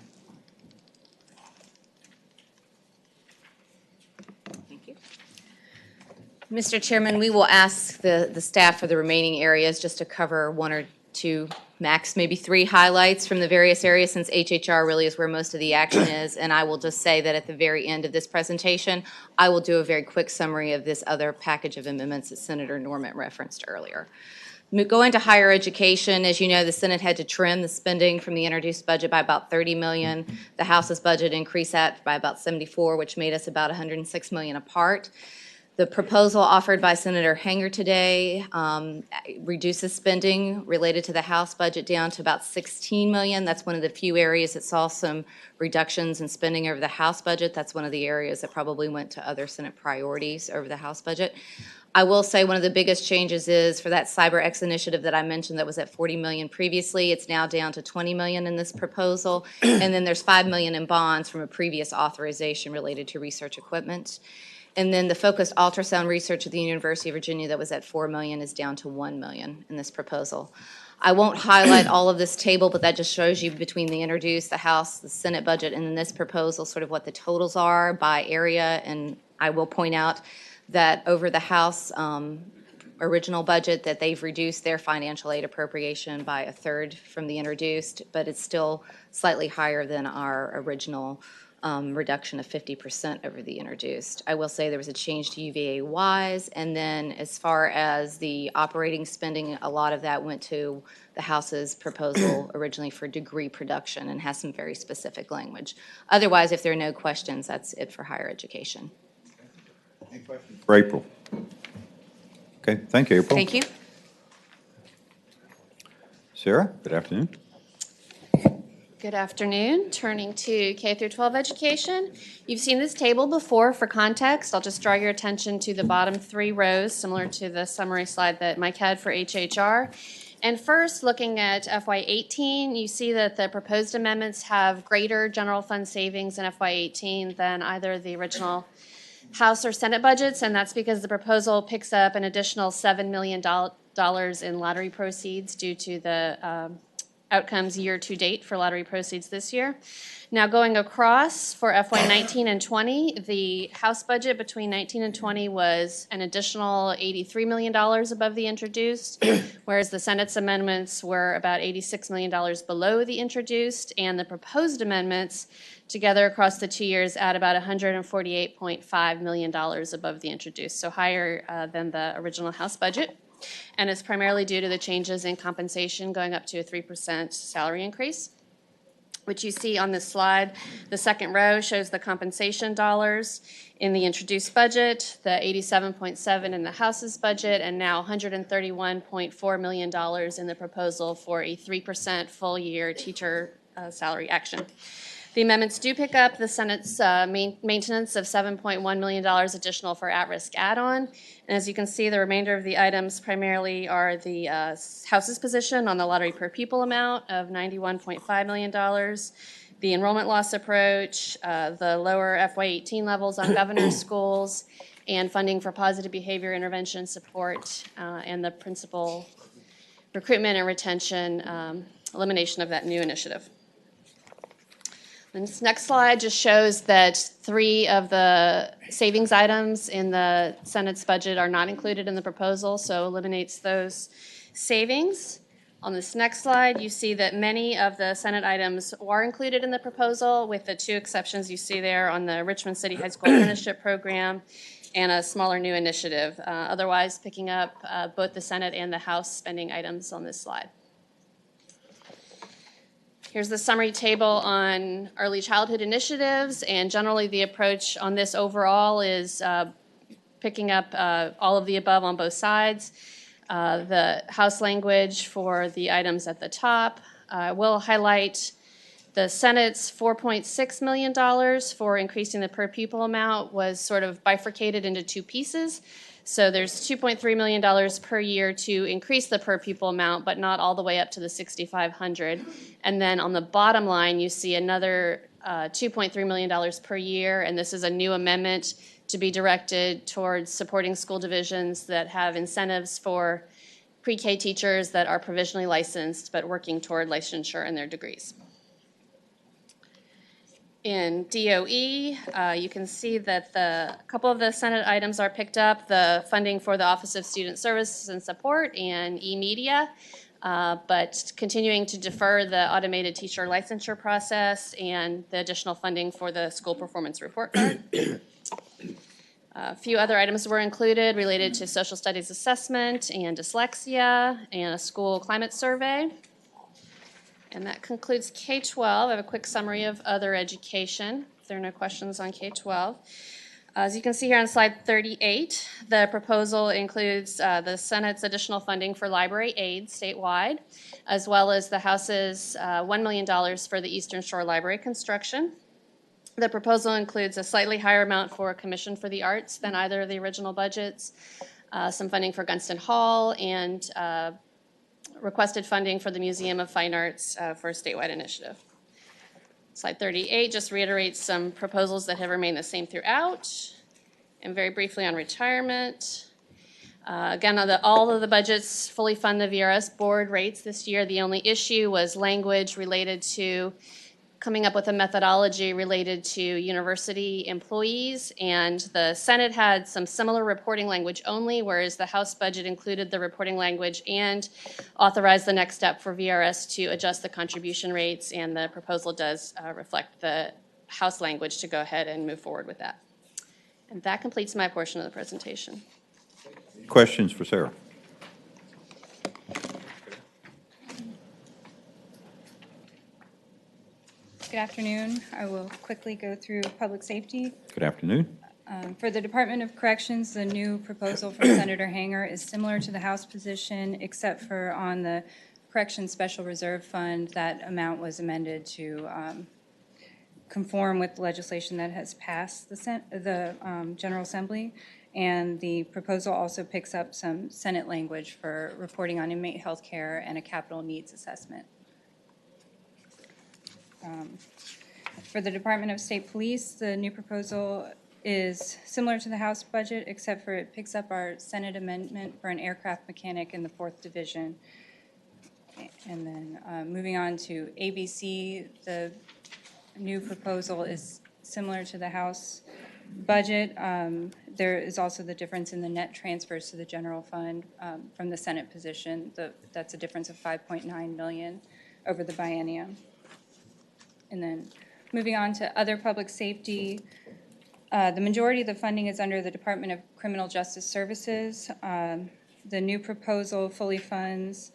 Thank you. Mr. Chairman, we will ask the staff for the remaining areas just to cover one or two, max maybe three highlights from the various areas, since HHR really is where most of the action is. And I will just say that at the very end of this presentation, I will do a very quick summary of this other package of amendments that Senator Norman referenced earlier. Going to higher education, as you know, the Senate had to trim the spending from the introduced budget by about $30 million. The House's budget increased that by about 74, which made us about $106 million apart. The proposal offered by Senator Hanger today reduces spending related to the House budget down to about $16 million. That's one of the few areas that saw some reductions in spending over the House budget. That's one of the areas that probably went to other Senate priorities over the House budget. I will say one of the biggest changes is for that CyberX initiative that I mentioned that was at $40 million previously, it's now down to $20 million in this proposal. And then there's $5 million in bonds from a previous authorization related to research equipment. And then the focused ultrasound research at the University of Virginia that was at $4 million is down to $1 million in this proposal. I won't highlight all of this table, but that just shows you between the introduced, the House, the Senate budget, and then this proposal, sort of what the totals are by area. And I will point out that over the House original budget, that they've reduced their financial aid appropriation by 1/3 from the introduced, but it's still slightly higher than our original reduction of 50% over the introduced. I will say there was a change to UVA-wise, and then as far as the operating spending, a lot of that went to the House's proposal originally for degree production and has some very specific language. Otherwise, if there are no questions, that's it for higher education. For April. Okay, thank you, April. Thank you. Sarah, good afternoon. Good afternoon. Turning to K through 12 education. You've seen this table before for context. I'll just draw your attention to the bottom 3 rows, similar to the summary slide that Mike had for HHR. And first, looking at FY18, you see that the proposed amendments have greater general fund savings in FY18 than either the original House or Senate budgets, and that's because the proposal picks up an additional $7 million in lottery proceeds due to the outcomes year to date for lottery proceeds this year. Now going across for FY19 and 20, the House budget between 19 and 20 was an additional $83 million above the introduced, whereas the Senate's amendments were about $86 million below the introduced, and the proposed amendments together across the 2 years add about $148.5 million above the introduced, so higher than the original House budget. And it's primarily due to the changes in compensation going up to a 3% salary increase, which you see on this slide. The second row shows the compensation dollars in the introduced budget, the 87.7 in the House's budget, and now $131.4 million in the proposal for a 3% full-year teacher salary action. The amendments do pick up the Senate's maintenance of $7.1 million additional for at-risk add-on. And as you can see, the remainder of the items primarily are the House's position on the lottery per pupil amount of $91.5 million, the enrollment loss approach, the lower FY18 levels on governor's schools, and funding for positive behavior intervention support, and the principal recruitment and retention elimination of that new initiative. This next slide just shows that 3 of the savings items in the Senate's budget are not included in the proposal, so eliminates those savings. On this next slide, you see that many of the Senate items are included in the proposal, with the 2 exceptions you see there on the Richmond City High School Apprenticeship Program and a smaller new initiative, otherwise picking up both the Senate and the House spending items on this slide. Here's the summary table on early childhood initiatives, and generally the approach on this overall is picking up all of the above on both sides. The House language for the items at the top. We'll highlight the Senate's $4.6 million for increasing the per pupil amount was sort of bifurcated into 2 pieces. So there's $2.3 million per year to increase the per pupil amount, but not all the way up to the $6,500. And then on the bottom line, you see another $2.3 million per year, and this is a new amendment to be directed towards supporting school divisions that have incentives for pre-K teachers that are provisionally licensed but working toward licensure in their degrees. In DOE, you can see that a couple of the Senate items are picked up, the funding for the Office of Student Services and Support and e-media, but continuing to defer the automated teacher licensure process and the additional funding for the school performance report card. A few other items were included related to social studies assessment and dyslexia and a school climate survey. And that concludes K-12. I have a quick summary of other education, if there are no questions on K-12. As you can see here on slide 38, the proposal includes the Senate's additional funding for library aids statewide, as well as the House's $1 million for the Eastern Shore Library construction. The proposal includes a slightly higher amount for Commission for the Arts than either of the original budgets, some funding for Gunston Hall, and requested funding for the Museum of Fine Arts for a statewide initiative. Slide 38 just reiterates some proposals that have remained the same throughout. And very briefly on retirement. Again, all of the budgets fully fund the VRS board rates this year. The only issue was language related to coming up with a methodology related to university employees, and the Senate had some similar reporting language only, whereas the House budget included the reporting language and authorized the next step for VRS to adjust the contribution rates, and the proposal does reflect the House language to go ahead and move forward with that. And that completes my portion of the presentation. Questions for Sarah? Good afternoon. I will quickly go through public safety. Good afternoon. For the Department of Corrections, the new proposal from Senator Hanger is similar to the House position, except for on the Corrections Special Reserve Fund, that amount was amended to conform with legislation that has passed the General Assembly. And the proposal also picks up some Senate language for reporting on inmate health care and a capital needs assessment. For the Department of State Police, the new proposal is similar to the House budget, except for it picks up our Senate amendment for an aircraft mechanic in the 4th Division. And then moving on to ABC, the new proposal is similar to the House budget. There is also the difference in the net transfers to the general fund from the Senate position. That's a difference of $5.9 million over the biennium. And then moving on to other public safety, the majority of the funding is under the Department of Criminal Justice Services. The new proposal fully funds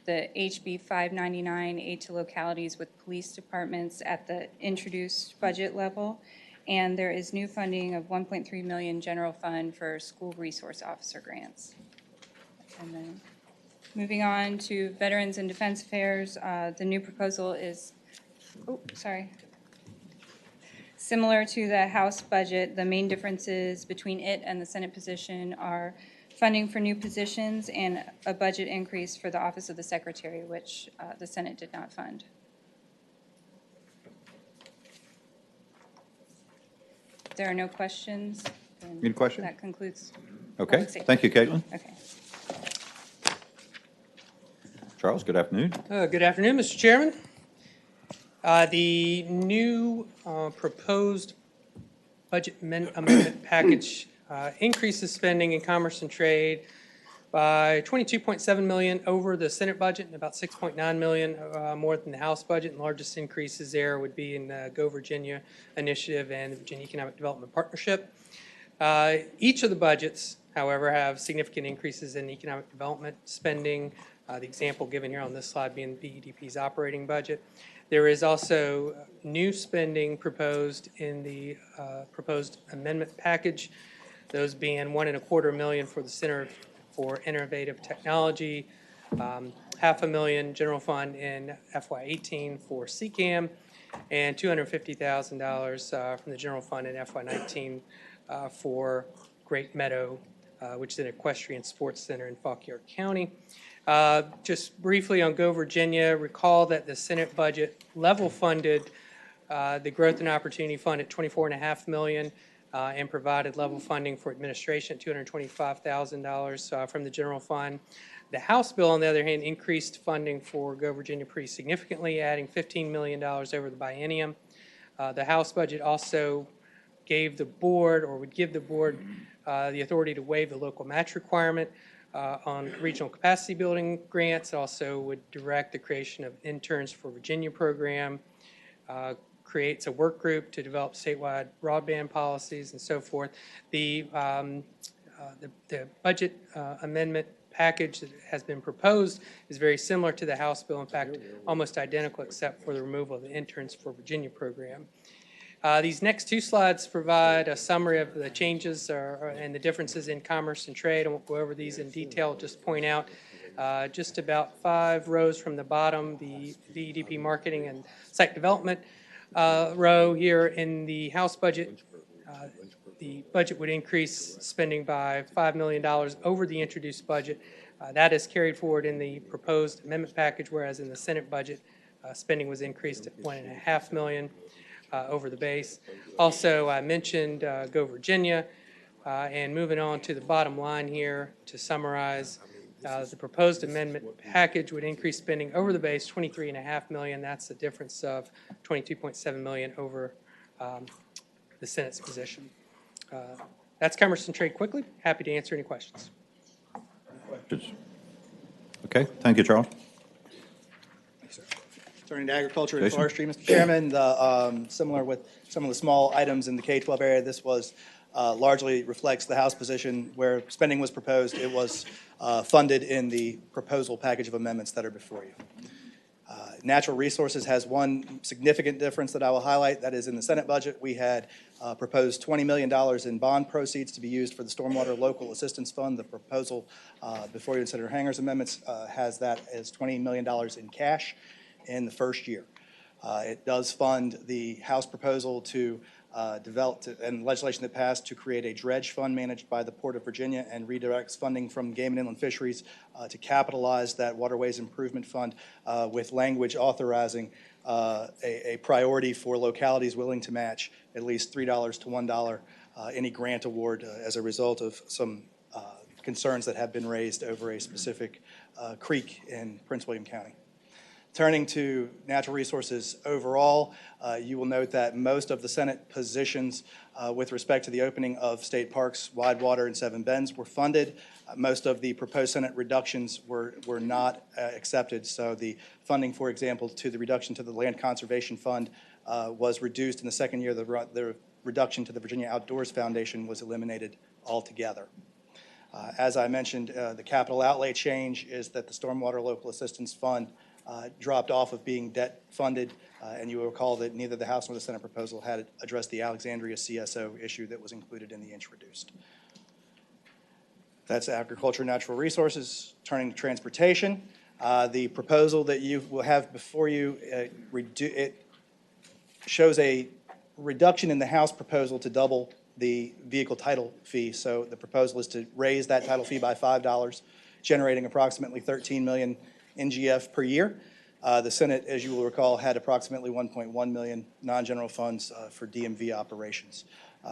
the HB 599 aid to localities with police departments at the introduced budget level. And there is new funding of $1.3 million general fund for school resource officer grants. And then moving on to Veterans and Defense Affairs, the new proposal is, similar to the House budget. The main differences between it and the Senate position are funding for new positions and a budget increase for the Office of the Secretary, which the Senate did not fund. If there are no questions, then Any questions? that concludes. Okay, public safety. thank you, Caitlin. Okay. Charles, good afternoon. Good afternoon, Mr. Chairman. The new proposed budget amendment package increases spending in commerce and trade by $22.7 million over the Senate budget and about $6.9 million more than the House budget. And largest increases there would be in the Go Virginia initiative and the Virginia Economic Development Partnership. Each of the budgets, however, have significant increases in economic development spending. The example given here on this slide being BEDP's operating budget. There is also new spending proposed in the proposed amendment package, those being $1.25 million for the Center for Innovative Technology, $500,000 general fund in FY18 for CCAM, and $250,000 from the general fund in FY19 for Great Meadow, which is an equestrian sports center in Fauquier County. Just briefly on Go Virginia, recall that the Senate budget level funded the Growth and Opportunity Fund at $24.5 million and provided level funding for administration at $225,000 from the general fund. The House bill, on the other hand, increased funding for Go Virginia pretty significantly, adding $15 million over the biennium. The House budget also gave the board, or would give the board, the authority to waive the local match requirement on regional capacity building grants. It also would direct the creation of Interns for Virginia program, creates a work group to develop statewide broadband policies and so forth. The budget amendment package that has been proposed is very similar to the House bill, in fact, almost identical except for the removal of the Interns for Virginia program. These next two slides provide a summary of the changes and the differences in commerce and trade. I won't go over these in detail, just point out just about 5 rows from the bottom, the VEDP marketing and site development row here in the House budget. The budget would increase spending by $5 million over the introduced budget. That is carried forward in the proposed amendment package, whereas in the Senate budget, spending was increased at $1.5 million. Over the base. Also, I mentioned Go Virginia, and moving on to the bottom line here to summarize, the proposed amendment package would increase spending over the base $23.5 million. That's the difference of $22.7 million over the Senate's position. That's commerce and trade quickly. Happy to answer any questions. Okay, thank you, Charles. Turning to agriculture and Jason? forestry, Mr. Chairman, similar with some of the small items in the K-12 area, this was largely reflects the House position where spending was proposed. It was funded in the proposal package of amendments that are before you. Natural Resources has one significant difference that I will highlight. That is in the Senate budget, we had proposed $20 million in bond proceeds to be used for the Stormwater Local Assistance Fund. The proposal before you in Senator Hanger's amendments has that as $20 million in cash in the first year. It does fund the House proposal to and legislation that passed to create a dredge fund managed by the Port of Virginia and redirects funding from Game and Inland Fisheries to that Waterways Improvement Fund with language authorizing a priority for localities willing to match at least $3 to $1 any grant award as a result of some concerns that have been raised over a specific creek in Prince William County. Turning to natural resources overall, you will note that most of the Senate positions with respect to the opening of state parks, Widewater and Seven Bends, were funded. Most of the proposed Senate reductions were not accepted. So the funding, for example, to the reduction to the Land Conservation Fund was reduced in the second year. The reduction to the Virginia Outdoors Foundation was eliminated altogether. As I mentioned, the capital outlay change is that the Stormwater Local Assistance Fund dropped off of being debt funded, and you will recall that neither the House nor the Senate proposal had addressed the Alexandria CSO issue that was included in the introduced. That's agriculture and natural resources. Turning to transportation, the proposal that you will have before you, it shows a reduction in the House proposal to double the vehicle title fee. So the proposal is to raise that title fee by $5, generating approximately $13 million NGF per year. The Senate, as you will recall, had approximately $1.1 million non-general funds for DMV operations.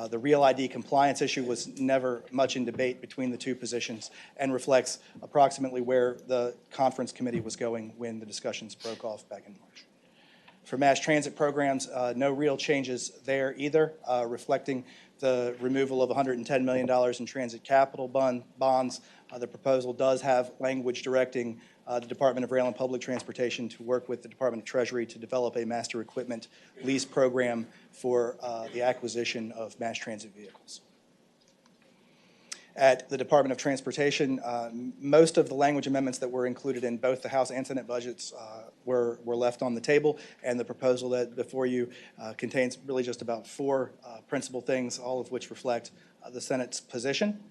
The Real ID compliance issue was never much in debate between the two positions and reflects approximately where the conference committee was going when the discussions broke off back in March. For mass transit programs, no real changes there either, reflecting the removal of $110 million in transit capital bonds. The proposal does have language directing the Department of Rail and Public Transportation to work with the Department of Treasury to develop a master equipment lease program for the acquisition of mass transit vehicles. At the Department of Transportation, most of the language amendments that were included in both the House and Senate budgets were left on the table, and the proposal that before you contains really just about four principal things, all of which reflect the Senate's position.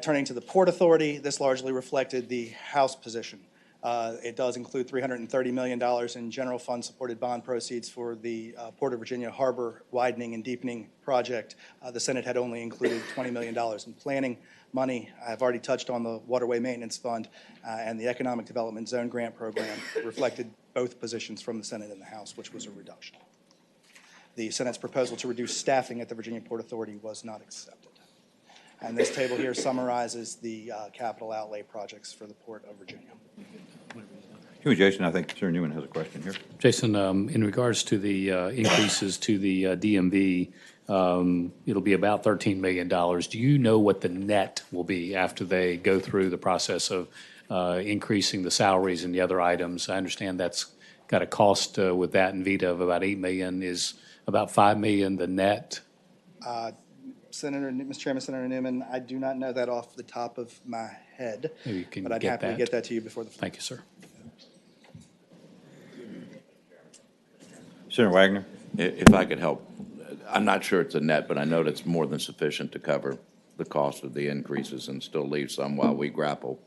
Turning to the Port Authority, this largely reflected the House position. It does include $330 million in general fund supported bond proceeds for the Port of Virginia Harbor widening and deepening project. The Senate had only included $20 million in planning money. I've already touched on the Waterway Maintenance Fund and the Economic Development Zone Grant Program reflected both positions from the Senate and the House, which was a reduction. The Senate's proposal to reduce staffing at the Virginia Port Authority was not accepted. And this table here summarizes the capital outlay projects for the Port of Virginia. Jason, I think Senator Newman has a question here. Jason, in regards to the increases to the DMV, it'll be about $13 million. Do you know what the net will be after they go through the process of increasing the salaries and the other items? I understand that's got a cost with that and VITA of about $8 million. Is about $5 million the net? Mr. Chairman, Senator Newman, I do not know that off the top of my head, Maybe you can but I'd get happily that. get that to you before the. Thank you, sir. Senator Wagner? If I could help, I'm not sure it's a net, but I know that's more than sufficient to cover the cost of the increases and still leave some while we grapple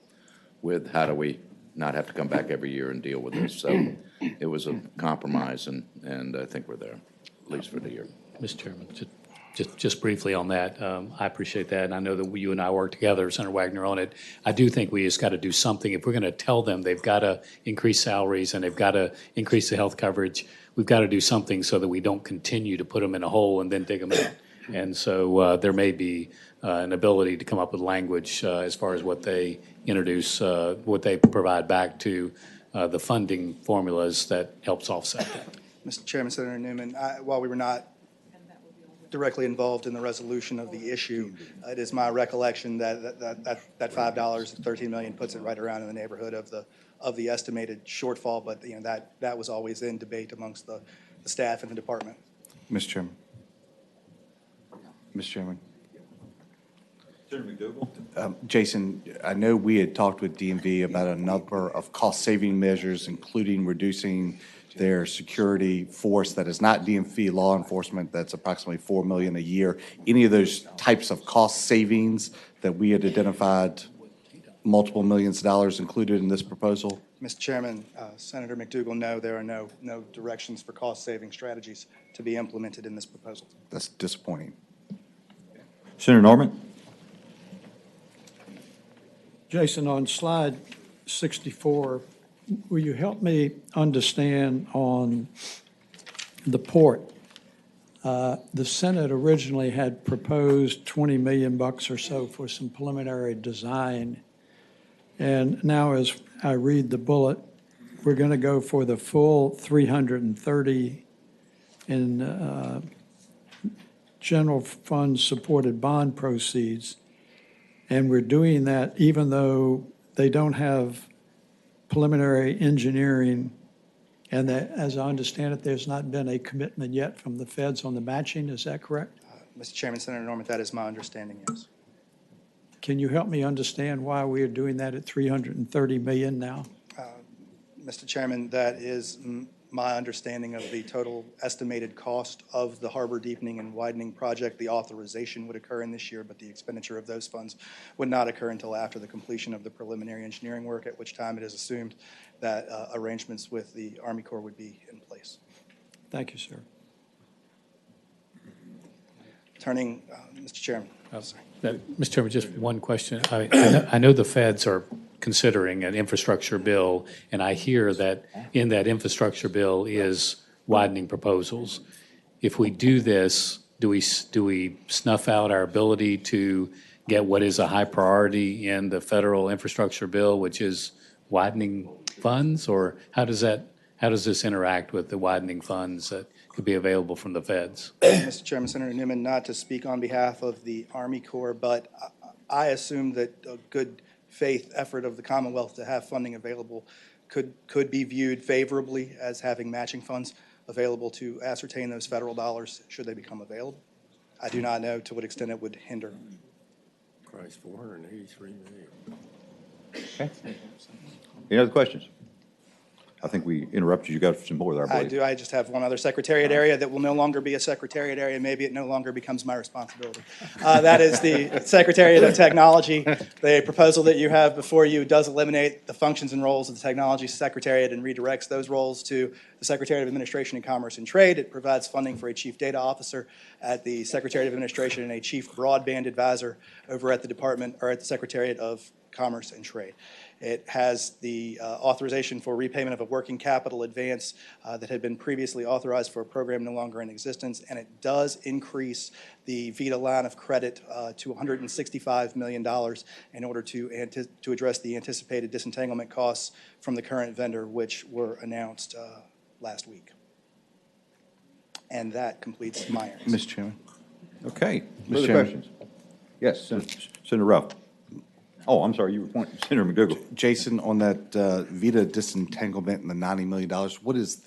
with how do we not have to come back every year and deal with this. So it was a compromise, and I think we're there, at least for the year. Mr. Chairman, just briefly on that, I appreciate that, and I know that you and I work together, Senator Wagner, on it. I do think we just got to do something. If we're going to tell them they've got to increase salaries and they've got to increase the health coverage, we've got to do something so that we don't continue to put them in a hole and then dig them out. And so there may be an ability to come up with language as far as what they introduce, what they provide back to the funding formulas that helps offset that. Mr. Chairman, Senator Newman, while we were not directly involved in the resolution of the issue. It is my recollection that $5, $13 million, puts it right around in the neighborhood of the estimated shortfall, but that was always in debate amongst the staff and the department. Mr. Chairman. Mr. Chairman. Senator McDougall? Jason, I know we had talked with DMV about a number of cost-saving measures, including reducing their security force that is not DMV law enforcement, that's approximately $4 million a year. Any of those types of cost savings that we had identified, multiple millions of dollars included in this proposal? Mr. Chairman, Senator McDougall, no, there are no directions for cost-saving strategies to be implemented in this proposal. That's disappointing. Senator Norman? Jason, on slide 64, will you help me understand on the port? The Senate originally had proposed $20 million or so for some preliminary design. And now as I read the bullet, we're going to go for the full 330 in general fund supported bond proceeds. And we're doing that even though they don't have preliminary engineering, and that, as I understand it, there's not been a commitment yet from the feds on the matching. Is that correct? Mr. Chairman, Senator Norman, that is my understanding, yes. Can you help me understand why we are doing that at $330 million now? Mr. Chairman, that is my understanding of the total estimated cost of the harbor deepening and widening project. The authorization would occur in this year, but the expenditure of those funds would not occur until after the completion of the preliminary engineering work, at which time it is assumed that arrangements with the Army Corps would be in place. Thank you, sir. Turning, Mr. Chairman. Mr. Chairman, just one question. I know the feds are considering an infrastructure bill, and I hear that in that infrastructure bill is widening proposals. If we do this, do we snuff out our ability to get what is a high priority in the federal infrastructure bill, which is widening funds, or how does this interact with the widening funds that could be available from the feds? Mr. Chairman, Senator Newman, not to speak on behalf of the Army Corps, but I assume that a good faith effort of the Commonwealth to have funding available could be viewed favorably as having matching funds available to ascertain those federal dollars should they become available. I do not know to what extent it would hinder. Christ, $483 million. Okay. Any other questions? I think we interrupted you. Got some more there, I I believe. do. I just have one other secretariat area that will no longer be a secretariat area. Maybe it no longer becomes my responsibility. That is the Secretariat of Technology. The proposal that you have before you does eliminate the functions and roles of the Technology Secretariat and redirects those roles to the Secretariat of Administration and Commerce and Trade. It provides funding for a Chief Data Officer at the Secretariat of Administration and a Chief Broadband Advisor over at the Department or at the Secretariat of Commerce and Trade. It has the authorization for repayment of a working capital advance that had been previously authorized for a program no longer in existence, and it does increase the VITA line of credit to $165 million in order to address the anticipated disentanglement costs from the current vendor, which were announced last week. And that completes my answer. Mr. Chairman. Okay. Mr. Further Chairman. questions? Yes, Senator Ruff. Oh, I'm sorry, you were pointing, Senator McDougall. Jason, on that VITA disentanglement and the $90 million, what is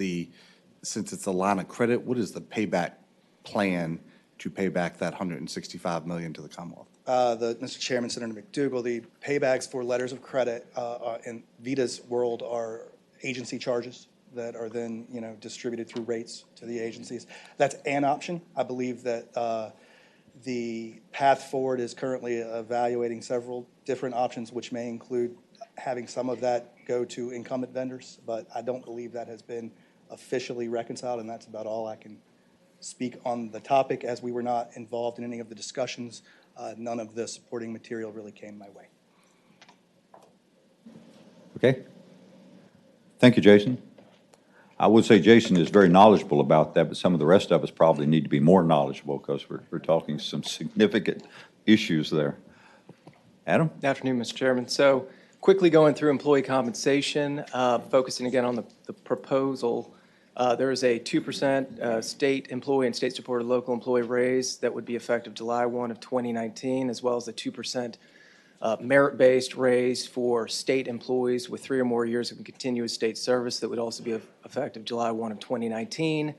since it's a line of credit, what is the payback plan to pay back that $165 million to the Commonwealth? Mr. Chairman, Senator McDougall, the paybacks for letters of credit in VITA's world are agency charges that are then, distributed through rates to the agencies. That's an option. I believe that the path forward is currently evaluating several different options, which may include having some of that go to incumbent vendors, but I don't believe that has been officially reconciled, and that's about all I can speak on the topic. As we were not involved in any of the discussions, none of the supporting material really came my way. Okay. Thank you, Jason. I would say Jason is very knowledgeable about that, but some of the rest of us probably need to be more knowledgeable because we're talking some significant issues there. Adam? Good afternoon, Mr. Chairman. So quickly going through employee compensation, focusing again on the proposal There is a 2% state employee and state-supported local employee raise that would be effective July 1 of 2019, as well as a 2% merit-based raise for state employees with 3 or more years of continuous state service that would also be effective July 1 of 2019.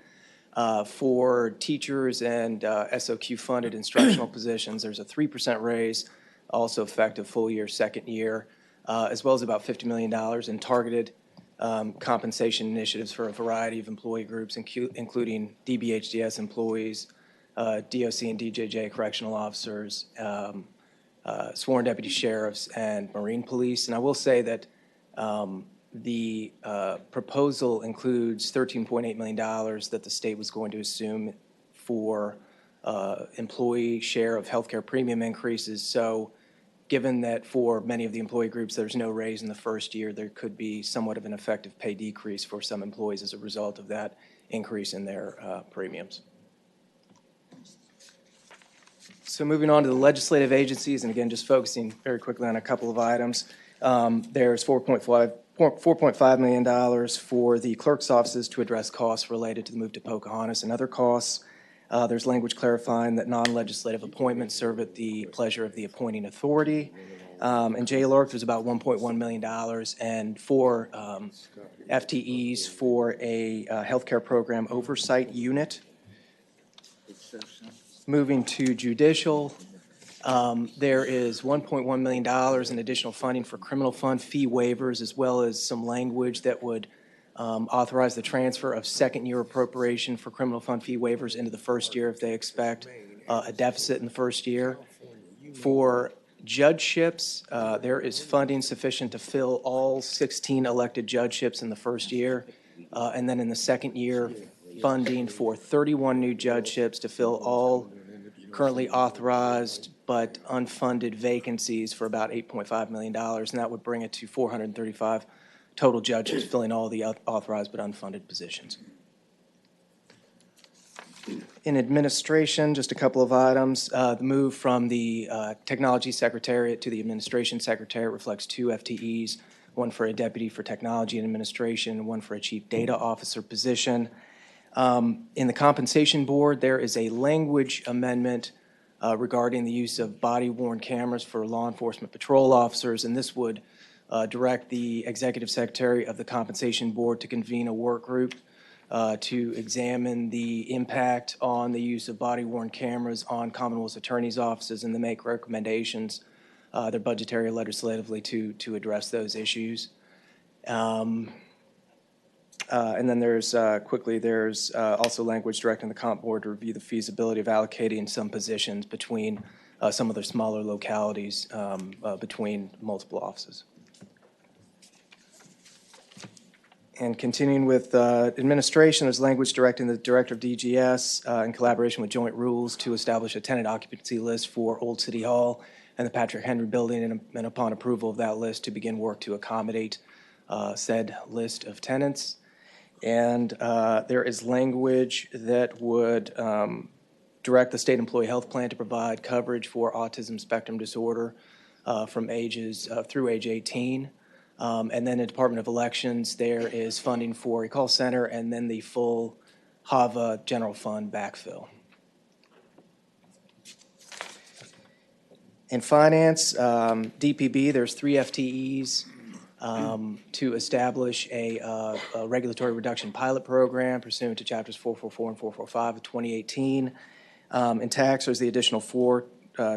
For teachers and SOQ-funded instructional positions, there's a 3% raise, also effective full year, second year, as well as about $50 million in targeted compensation initiatives for a variety of employee groups, including DBHDS employees, DOC and DJJ correctional officers, sworn deputy sheriffs, and Marine police. And I will say that the proposal includes $13.8 million that the state was going to assume for employee share of healthcare premium increases. So given that for many of the employee groups there's no raise in the first year, there could be somewhat of an effective pay decrease for some employees as a result of that increase in their premiums. So moving on to the legislative agencies, and again, just focusing very quickly on a couple of items. There's $4.5 million for the clerk's offices to address costs related to the move to Pocahontas and other costs. There's language clarifying that non-legislative appointments serve at the pleasure of the appointing authority. In JLORC, there's about $1.1 million, and for FTEs for a healthcare program oversight unit. Moving to judicial, there is $1.1 million in additional funding for criminal fund fee waivers, as well as some language that would authorize the transfer of second-year appropriation for criminal fund fee waivers into the first year if they expect a deficit in the first year. For judgeships, there is funding sufficient to fill all 16 elected judgeships in the first year, and then in the second year, funding for 31 new judgeships to fill all currently authorized but unfunded vacancies for about $8.5 million, and that would bring it to 435 total judges filling all the authorized but unfunded positions. In administration, just a couple of items. The move from the Technology Secretariat to the Administration Secretariat reflects 2 FTEs, one for a Deputy for Technology and Administration, one for a Chief Data Officer position. In the Compensation Board, there is a language amendment regarding the use of body-worn cameras for law enforcement patrol officers, and this would direct the Executive Secretary of the Compensation Board to convene a work group to examine the impact on the use of body-worn cameras on Commonwealth's attorneys' offices and to make recommendations, their budgetary legislatively to address those issues. And then there's also language directing the Comp Board to review the feasibility of allocating some positions between some of the smaller localities between multiple offices. And continuing with administration, there's language directing the Director of DGS in collaboration with Joint Rules to establish a tenant occupancy list for Old City Hall and the Patrick Henry Building, and upon approval of that list, to begin work to accommodate said list of tenants. And there is language that would direct the state employee health plan to provide coverage for autism spectrum disorder from ages through age 18. And then in Department of Elections, there is funding for a call center and then the full HAVA general fund backfill. In finance, DPB, there's 3 FTEs to establish a regulatory reduction pilot program pursuant to chapters 444 and 445 of 2018. In tax, there's the additional 4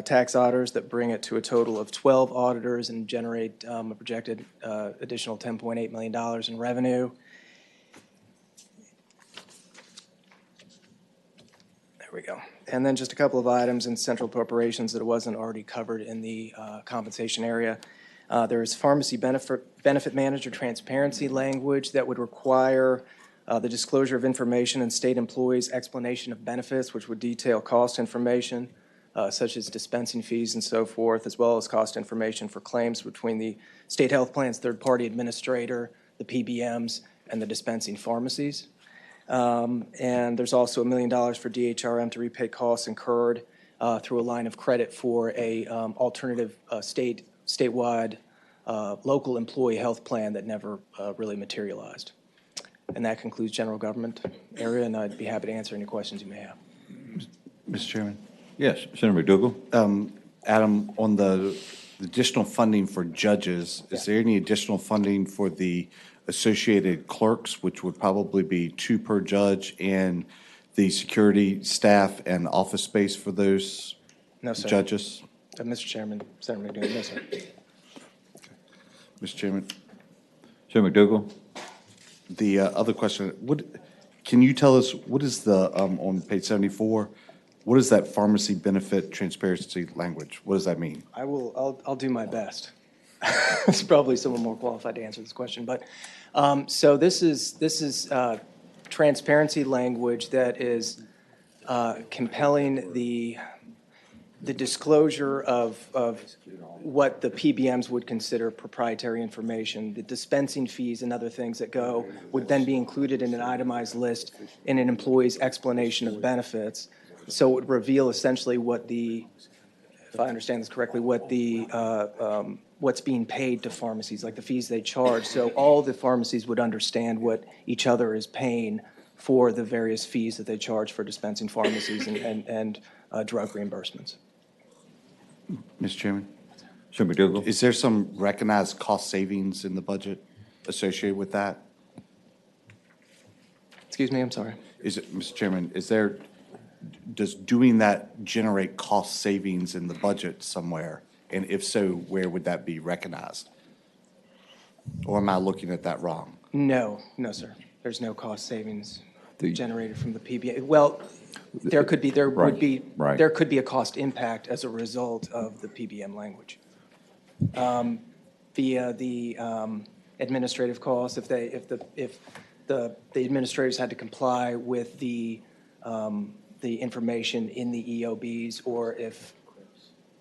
tax auditors that bring it to a total of 12 auditors and generate a projected additional $10.8 million in revenue. There we go. And then just a couple of items in central appropriations that wasn't already covered in the compensation area. There's pharmacy benefit manager transparency language that would require the disclosure of information in state employees' explanation of benefits, which would detail cost information, such as dispensing fees and so forth, as well as cost information for claims between the state health plan's third-party administrator, the PBMs, and the dispensing pharmacies. And there's also $1 million for DHRM to repay costs incurred through a line of credit for a alternative statewide local employee health plan that never really materialized. and that concludes general government area, and I'd be happy to answer any questions you may have. Mr. Chairman? Yes, Senator McDougal? Adam, on the additional funding for judges, is there any additional funding for the associated clerks, which would probably be 2 per judge, and the security staff and office space for those No, sir. judges? Mr. Chairman, Senator McDougal, no, sir. Mr. Chairman, Senator McDougal? the other question, can you tell us, what is the, on page 74, what is that pharmacy benefit transparency language? What does that mean? I'll do my best. It's probably someone more qualified to answer this question, but, so this is transparency language that is compelling the disclosure of what the PBMs would consider proprietary information. The dispensing fees and other things that go would then be included in an itemized list in an employee's explanation of benefits. So it would reveal essentially what the, if I understand this correctly, what the, what's being paid to pharmacies, like the fees they charge. So all the pharmacies would understand what each other is paying for the various fees that they charge for dispensing pharmacies and drug reimbursements. Mr. Chairman? Senator McDougal? Is there some recognized cost savings in the budget associated with that? Excuse me, I'm sorry. Is it, Mr. Chairman, does doing that generate cost savings in the budget somewhere? And if so, where would that be recognized? Or am I looking at that wrong? No, sir. There's no cost savings The- generated from the PBM. Well, there could be, Right. there could be a cost impact as a result of the PBM language. Via the administrative costs, if the administrators had to comply with the information in the EOBs, or if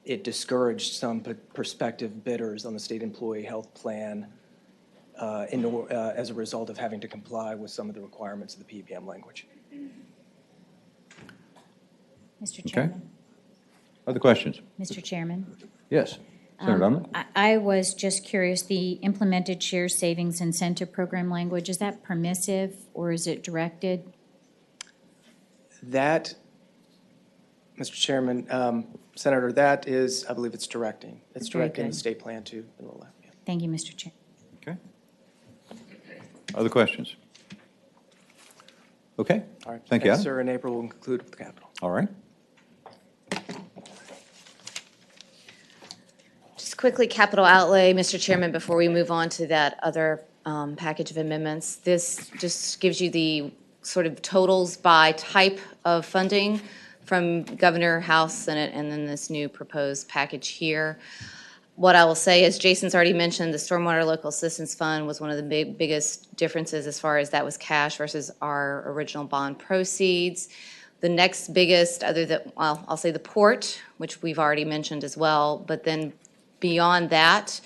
it discouraged some prospective bidders on the state employee health plan as a result of having to comply with some of the requirements of the PBM language. Mr. Okay. Chairman. Other questions? Mr. Chairman. Yes. Senator Dunlap? I was just curious, the implemented share savings incentive program language, is that permissive or is it directed? That, Mr. Chairman, Senator, that is, I believe it's directing. It's Very directing the good. state plan to the left. Yeah. Thank you, Mr. Chair. Okay. Other questions? Okay. All right. Thank you, Thanks, Adam. sir. In April, we'll conclude with the Capitol. All right. Just quickly, capital outlay, Mr. Chairman, before we move on to that other package of amendments. This just gives you the sort of totals by type of funding from Governor, House, Senate, and then this new proposed package here. What I will say is, Jason's already mentioned, the Stormwater Local Assistance Fund was one of the biggest differences as far as that was cash versus our original bond proceeds. The next biggest, other than, well, I'll say the port, which we've already mentioned as well, but then beyond that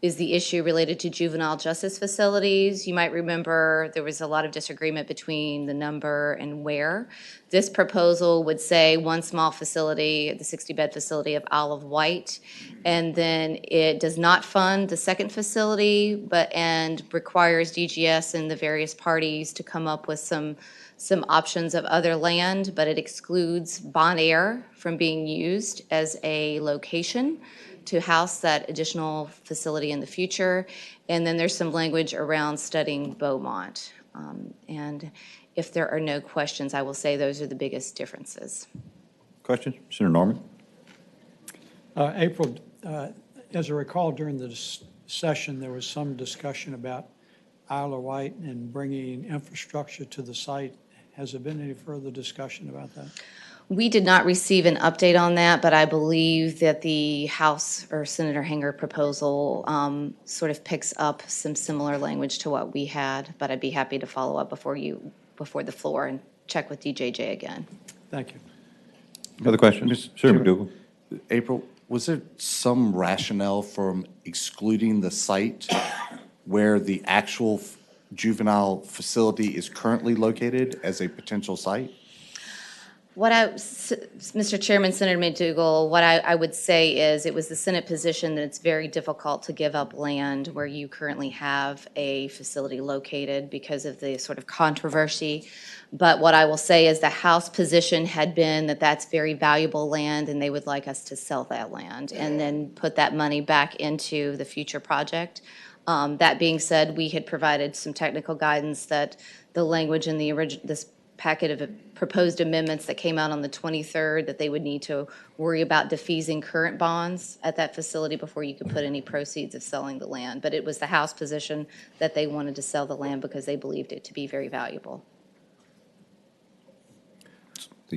is the issue related to juvenile justice facilities. You might remember there was a lot of disagreement between the number and where. This proposal would say one small facility, the 60-bed facility of Isle of Wight, and then it does not fund the second facility, and requires DGS and the various parties to come up with some options of other land, but it excludes Bon Air from being used as a location to house that additional facility in the future. And then there's some language around studying Beaumont. And if there are no questions, I will say those are the biggest differences. Questions? Senator Norman? April, as I recall, during the session, there was some discussion about Isle of Wight and bringing infrastructure to the site. Has there been any further discussion about that? We did not receive an update on that, but I believe that the House or Senator Hanger proposal sort of picks up some similar language to what we had, but I'd be happy to follow up before the floor and check with DJJ again. Thank you. Other questions? Senator McDougal? April, was there some rationale from excluding the site where the actual juvenile facility is currently located as a potential site? Mr. Chairman, Senator McDougal, what I would say is it was the Senate position that it's very difficult to give up land where you currently have a facility located because of the sort of controversy. But what I will say is the House position had been that that's very valuable land and they would like us to sell that land and then put that money back into the future project. That being said, we had provided some technical guidance that the language in this packet of proposed amendments that came out on the 23rd, that they would need to worry about defeasing current bonds at that facility before you could put any proceeds of selling the land. But it was the House position that they wanted to sell the land because they believed it to be very valuable. I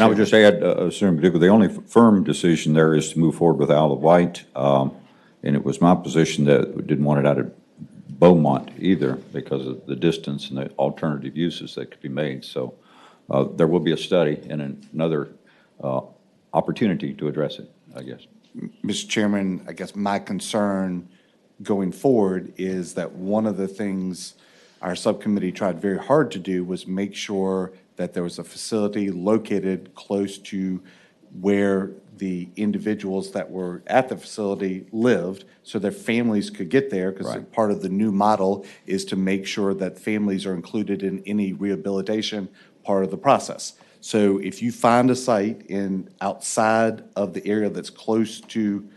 would just add, Senator McDougal, the only firm decision there is to move forward with Isle of Wight. And it was my position that we didn't want it out of Beaumont either because of the distance and the alternative uses that could be made. So there will be a study and another opportunity to address it, I guess. Mr. Chairman, I guess my concern going forward is that one of the things our subcommittee tried very hard to do was make sure that there was a facility located close to where the individuals that were at the facility lived so their families could get there, because part of the new model is to make sure that families are included in any rehabilitation part of the process. So if you find a site outside of the area that's close to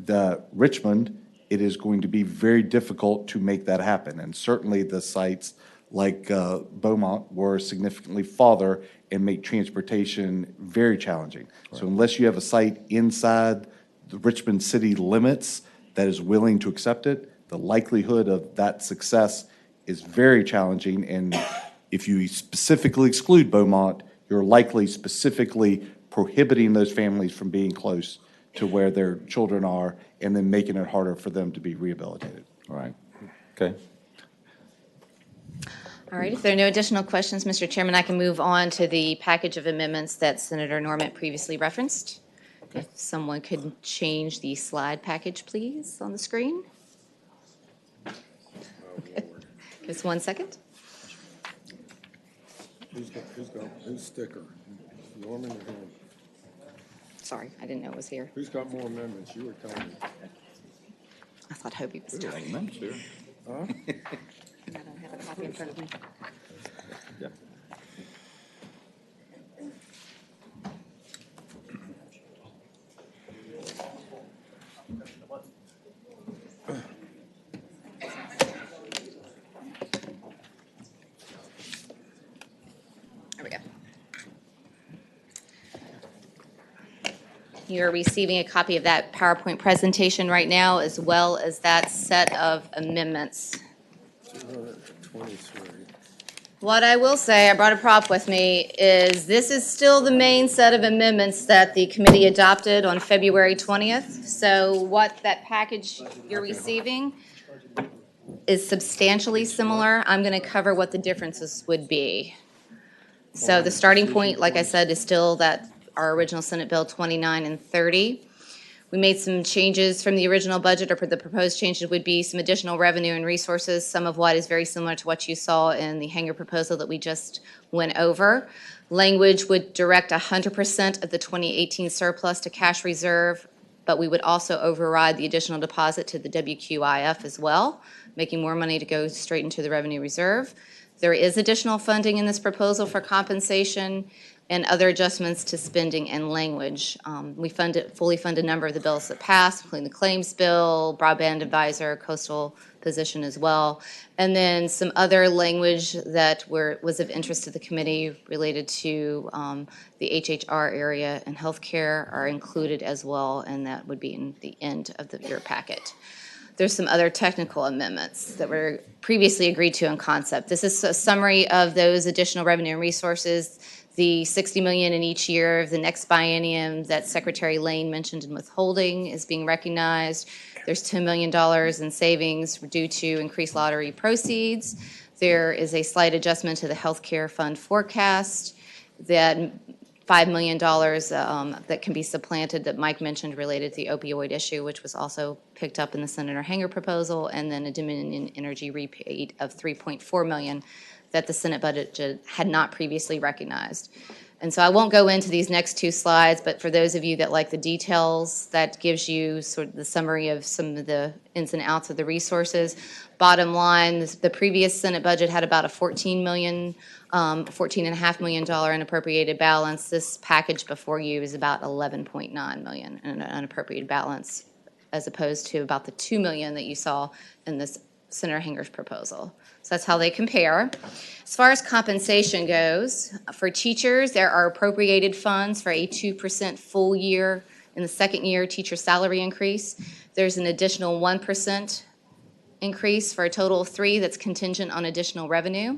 the Richmond, it is going to be very difficult to make that happen. And certainly the sites like Beaumont were significantly farther and make transportation very challenging. Right. So unless you have a site inside the Richmond city limits that is willing to accept it, the likelihood of that success is very challenging. And if you specifically exclude Beaumont, you're likely specifically prohibiting those families from being close to where their children are and then making it harder for them to be rehabilitated. All right. Okay. All right, if there are no additional questions, Mr. Chairman, I can move on to the package of amendments that Senator Norment previously referenced. Okay. If someone could change the slide package, please, on the screen. Okay. Just 1 second. Who's sticker? Norman or him? Sorry, I didn't know it was here. Who's got more amendments? You were telling me. I thought Hobie was talking. Amendments here. Huh? I don't have a copy in front of me. Yeah. There we go. You're receiving a copy of that PowerPoint presentation right now, as well as that set of amendments. 223. What I will say, I brought a prop with me, is this is still the main set of amendments that the committee adopted on February 20th. So what that package you're receiving is substantially similar. I'm going to cover what the differences would be. So the starting point, like I said, is still that our original Senate Bill 29 and 30. We made some changes from the original budget, or the proposed changes would be some additional revenue and resources, some of what is very similar to what you saw in the Hanger proposal that we just went over. Language would direct 100% of the 2018 surplus to cash reserve, but we would also override the additional deposit to the WQIF as well, making more money to go straight into the revenue reserve. There is additional funding in this proposal for compensation and other adjustments to spending and language. We fully fund a number of the bills that passed, including the claims bill, broadband advisor, coastal position as well, and then some other language that was of interest to the committee related to the HHR area and healthcare are included as well, and that would be in the end of your packet. There's some other technical amendments that were previously agreed to in concept. This is a summary of those additional revenue and resources. The $60 million in each year of the next biennium that Secretary Lane mentioned in withholding is being recognized. There's $10 million in savings due to increased lottery proceeds. There is a slight adjustment to the healthcare fund forecast. That $5 million that can be supplanted that Mike mentioned related to the opioid issue, which was also picked up in the Senator Hanger proposal, and then a Dominion Energy rebate of $3.4 million that the Senate budget had not previously recognized. And so I won't go into these next two slides, but for those of you that like the details, that gives you sort of the summary of some of the ins and outs of the resources. Bottom line, the previous Senate budget had about a $14.5 million unappropriated balance. This package before you is about $11.9 million in an unappropriated balance, as opposed to about the $2 million that you saw in this Senator Hanger's proposal. So that's how they compare. As far as compensation goes, for teachers, there are appropriated funds for a 2% full year in the second year teacher salary increase. There's an additional 1% increase for a total of 3% that's contingent on additional revenue.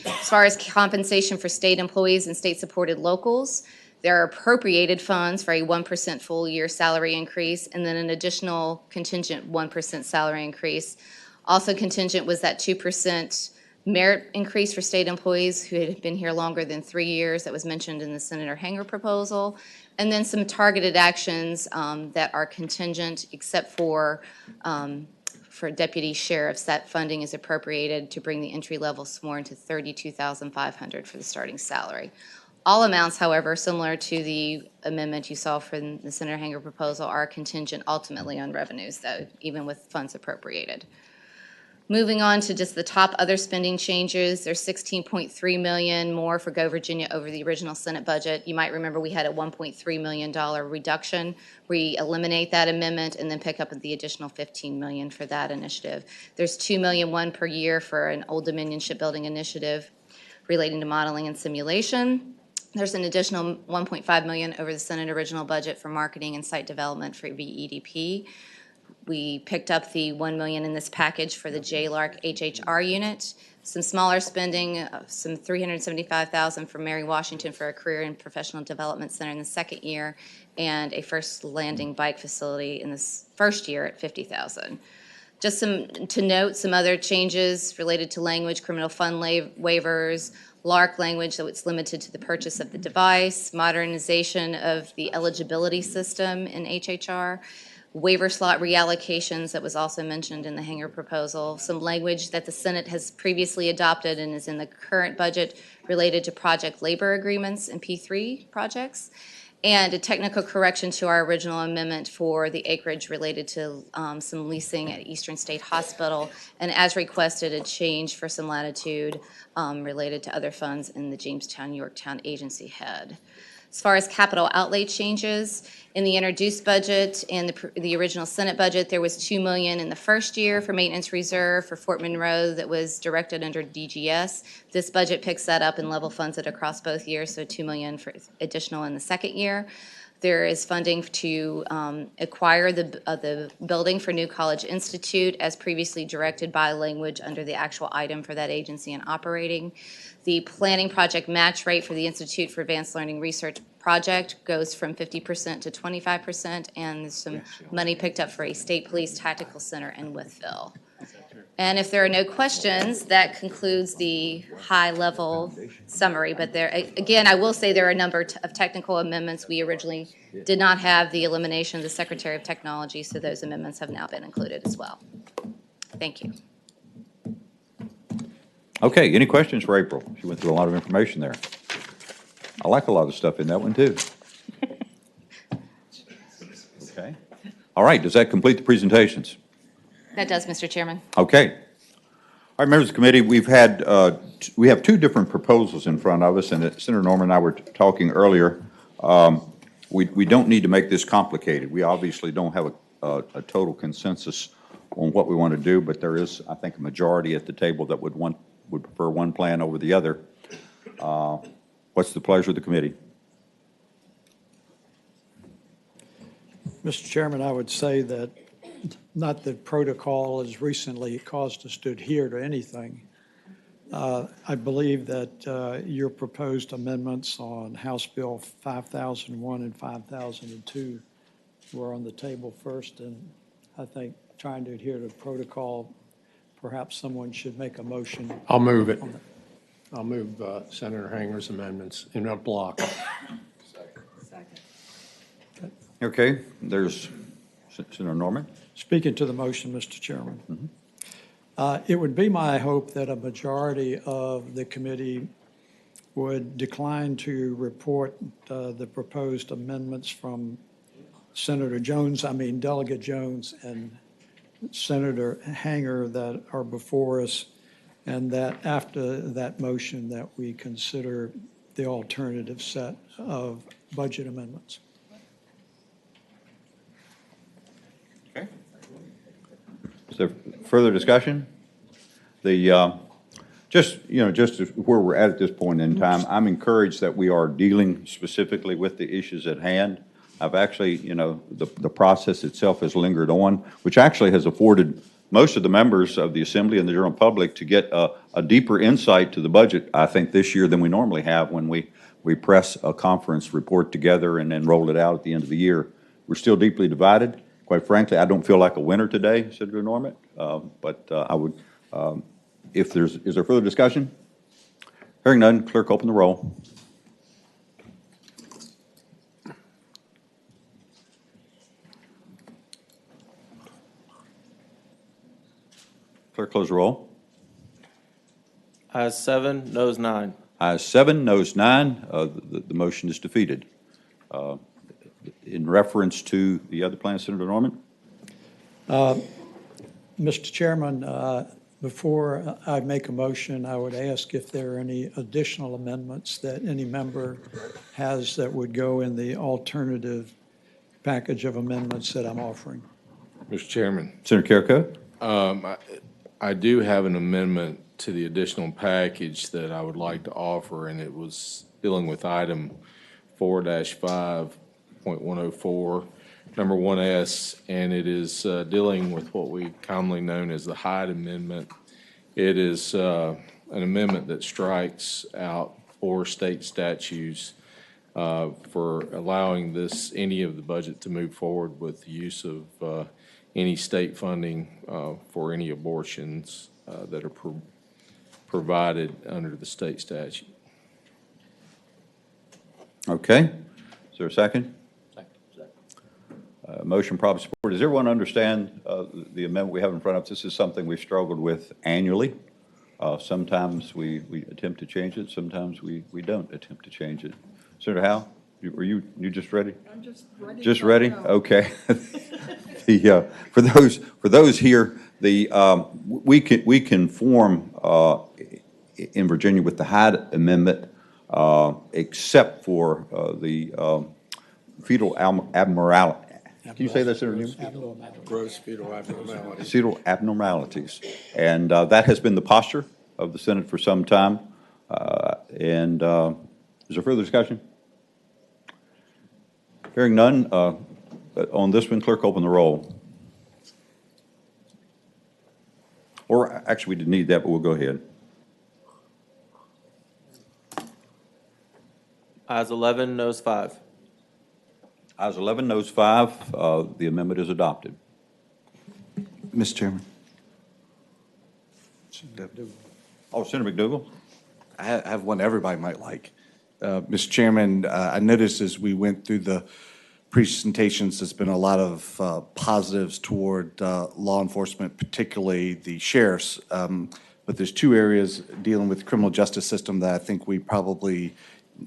As far as compensation for state employees and state-supported locals, there are appropriated funds for a 1% full year salary increase, and then an additional contingent 1% salary increase. Also contingent was that 2% merit increase for state employees who had been here longer than 3 years that was mentioned in the Senator Hanger proposal. And then some targeted actions that are contingent, except for deputy sheriffs. That funding is appropriated to bring the entry-level sworn to $32,500 for the starting salary. All amounts, however, similar to the amendment you saw from the Senator Hanger proposal, are contingent ultimately on revenues, though, even with funds appropriated. Moving on to just the top other spending changes, there's $16.3 million more for Go Virginia over the original Senate budget. You might remember we had a $1.3 million reduction. We eliminate that amendment and then pick up the additional $15 million for that initiative. There's $2 million, one per year for an Old Dominion shipbuilding initiative relating to modeling and simulation. There's an additional $1.5 million over the Senate original budget for marketing and site development for VEDP. We picked up the $1 million in this package for the JLARC HHR unit. Some smaller spending, some $375,000 for Mary Washington for a career and professional development center in the second year, and a first landing bike facility in this first year at $50,000. Just to note some other changes related to language, criminal fund waivers, LARC language, so it's limited to the purchase of the device, modernization of the eligibility system in HHR, waiver slot reallocations that was also mentioned in the Hanger proposal, some language that the Senate has previously adopted and is in the current budget related to project labor agreements and P3 projects, and a technical correction to our original amendment for the acreage related to some leasing at Eastern State Hospital, and as requested, a change for some latitude related to other funds in the Jamestown-Yorktown agency head. As far as capital outlay changes, in the introduced budget and the original Senate budget, there was $2 million in the first year for maintenance reserve for Fort Monroe that was directed under DGS. This budget picks that up and level funds it across both years, so $2 million for additional in the second year. There is funding to acquire the building for New College Institute as previously directed by language under the actual item for that agency and operating. The planning project match rate for the Institute for Advanced Learning Research project goes from 50% to 25%, and there's some money picked up for a state police tactical center in Wytheville. And if there are no questions, that concludes the high-level summary. But there, again, I will say there are a number of technical amendments. We originally did not have the elimination of the Secretary of Technology, so those amendments have now been included as well. Thank you. Okay, any questions for April? She went through a lot of information there. I like a lot of stuff in that one, too. Okay. All right, does that complete the presentations? That does, Mr. Chairman. Okay. All right, members of the committee, we have two different proposals in front of us, and Senator Norman and I were talking earlier. We don't need to make this complicated. We obviously don't have a total consensus on what we want to do, but there is, I think, a majority at the table that would prefer one plan over the other. What's the pleasure of the committee? Mr. Chairman, I would say that not that protocol has recently caused us to adhere to anything. I believe that your proposed amendments on House Bill 5001 and 5002 were on the table first, and I think trying to adhere to protocol, perhaps someone should make a motion. I'll move it. I'll move Senator Hanger's amendments in a block. Okay, there's Senator Norman. Speaking to the motion, Mr. Chairman. It would be my hope that a majority of the committee would decline to report the proposed amendments from Delegate Jones and Senator Hanger that are before us, and that after that motion that we consider the alternative set of budget amendments. Is there further discussion? Just where we're at this point in time, I'm encouraged that we are dealing specifically with the issues at hand. I've actually, the process itself has lingered on, which actually has afforded most of the members of the Assembly and the general public to get a deeper insight to the budget, I think, this year than we normally have when we press a conference report together and then roll it out at the end of the year. We're still deeply divided. Quite frankly, I don't feel like a winner today, Senator Norman, but I would, is there further discussion? Hearing none, clerk, open the roll. Clerk, close the roll. Ayes 7, noes 9. Ayes 7, noes 9. The motion is defeated. In reference to the other plan, Senator Norman? Mr. Chairman, before I make a motion, I would ask if there are any additional amendments that any member has that would go in the alternative package of amendments that I'm offering. Mr. Chairman. Senator Carrico? I do have an amendment to the additional package that I would like to offer, and it was dealing with item 4-5.104, number 1S, and it is dealing with what we commonly known as the Hyde Amendment. It is an amendment that strikes out 4 state statutes for allowing any of the budget to move forward with the use of any state funding for any abortions that are provided under the state statute. Okay. Is there a second? Motion properly supported. Does everyone understand the amendment we have in front of us? This is something we've struggled with annually. Sometimes we attempt to change it. Sometimes we don't attempt to change it. Senator Howe, were you just ready? I'm just ready. Just ready? Okay. For those here, we can form in Virginia with the Hyde Amendment, except for the fetal abnormality. Can you say that, Senator Newman? Gross fetal abnormalities. Fetal abnormalities. And that has been the posture of the Senate for some time. Is there further discussion? Hearing none, on this one, clerk, open the roll. Or actually, we didn't need that, but we'll go ahead. Ayes 11, noes 5. Ayes 11, noes 5. The amendment is adopted. Mr. Chairman. Oh, Senator McDougall? I have one everybody might like. Mr. Chairman, I noticed as we went through the presentations, there's been a lot of positives toward law enforcement, particularly the sheriffs. But there's 2 areas dealing with the criminal justice system that I think we probably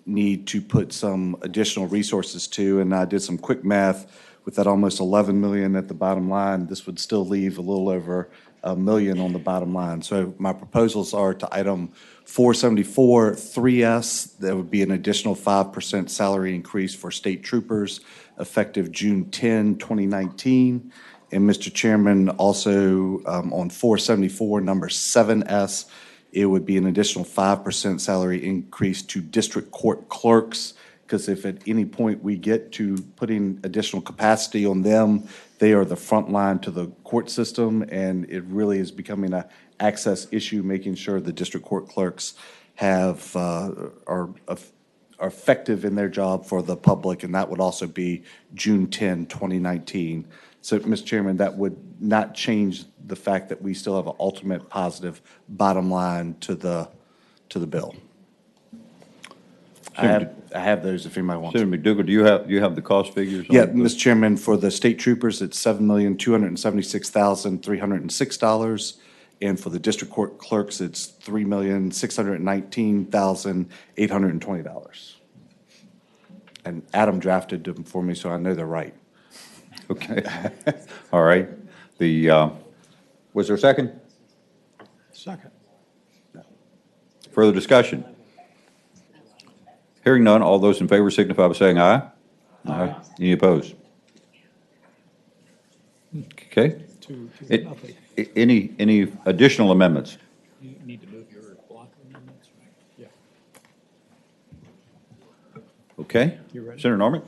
need to put some additional resources to. And I did some quick math with that almost 11 million at the bottom line. This would still leave a little over $1 million on the bottom line. So my proposals are to item 474 3S. There would be an additional 5% salary increase for state troopers effective June 10, 2019. And Mr. Chairman, also on 474 number 7S, it would be an additional 5% salary increase to district court clerks, because if at any point we get to putting additional capacity on them, they are the front line to the court system, and it really is becoming an access issue, making sure the district court clerks have are effective in their job for the public, and that would also be June 10, 2019. So, Mr. Chairman, that would not change the fact that we still have an ultimate positive bottom line to the bill. I have those if anybody wants. Senator McDougall, do you have the cost figures? Yeah, Mr. Chairman, for the state troopers, it's $7,276,306, And for the district court clerks, it's $3,619,820. And Adam drafted them for me, so I know they're right. Okay. All right. Was there a second? Second. Further discussion? Hearing none, all those in favor signify by saying aye. Aye. Any opposed? Okay. Any additional amendments? You need to move your block amendments, right? Yeah. Okay. You ready? Senator Norman?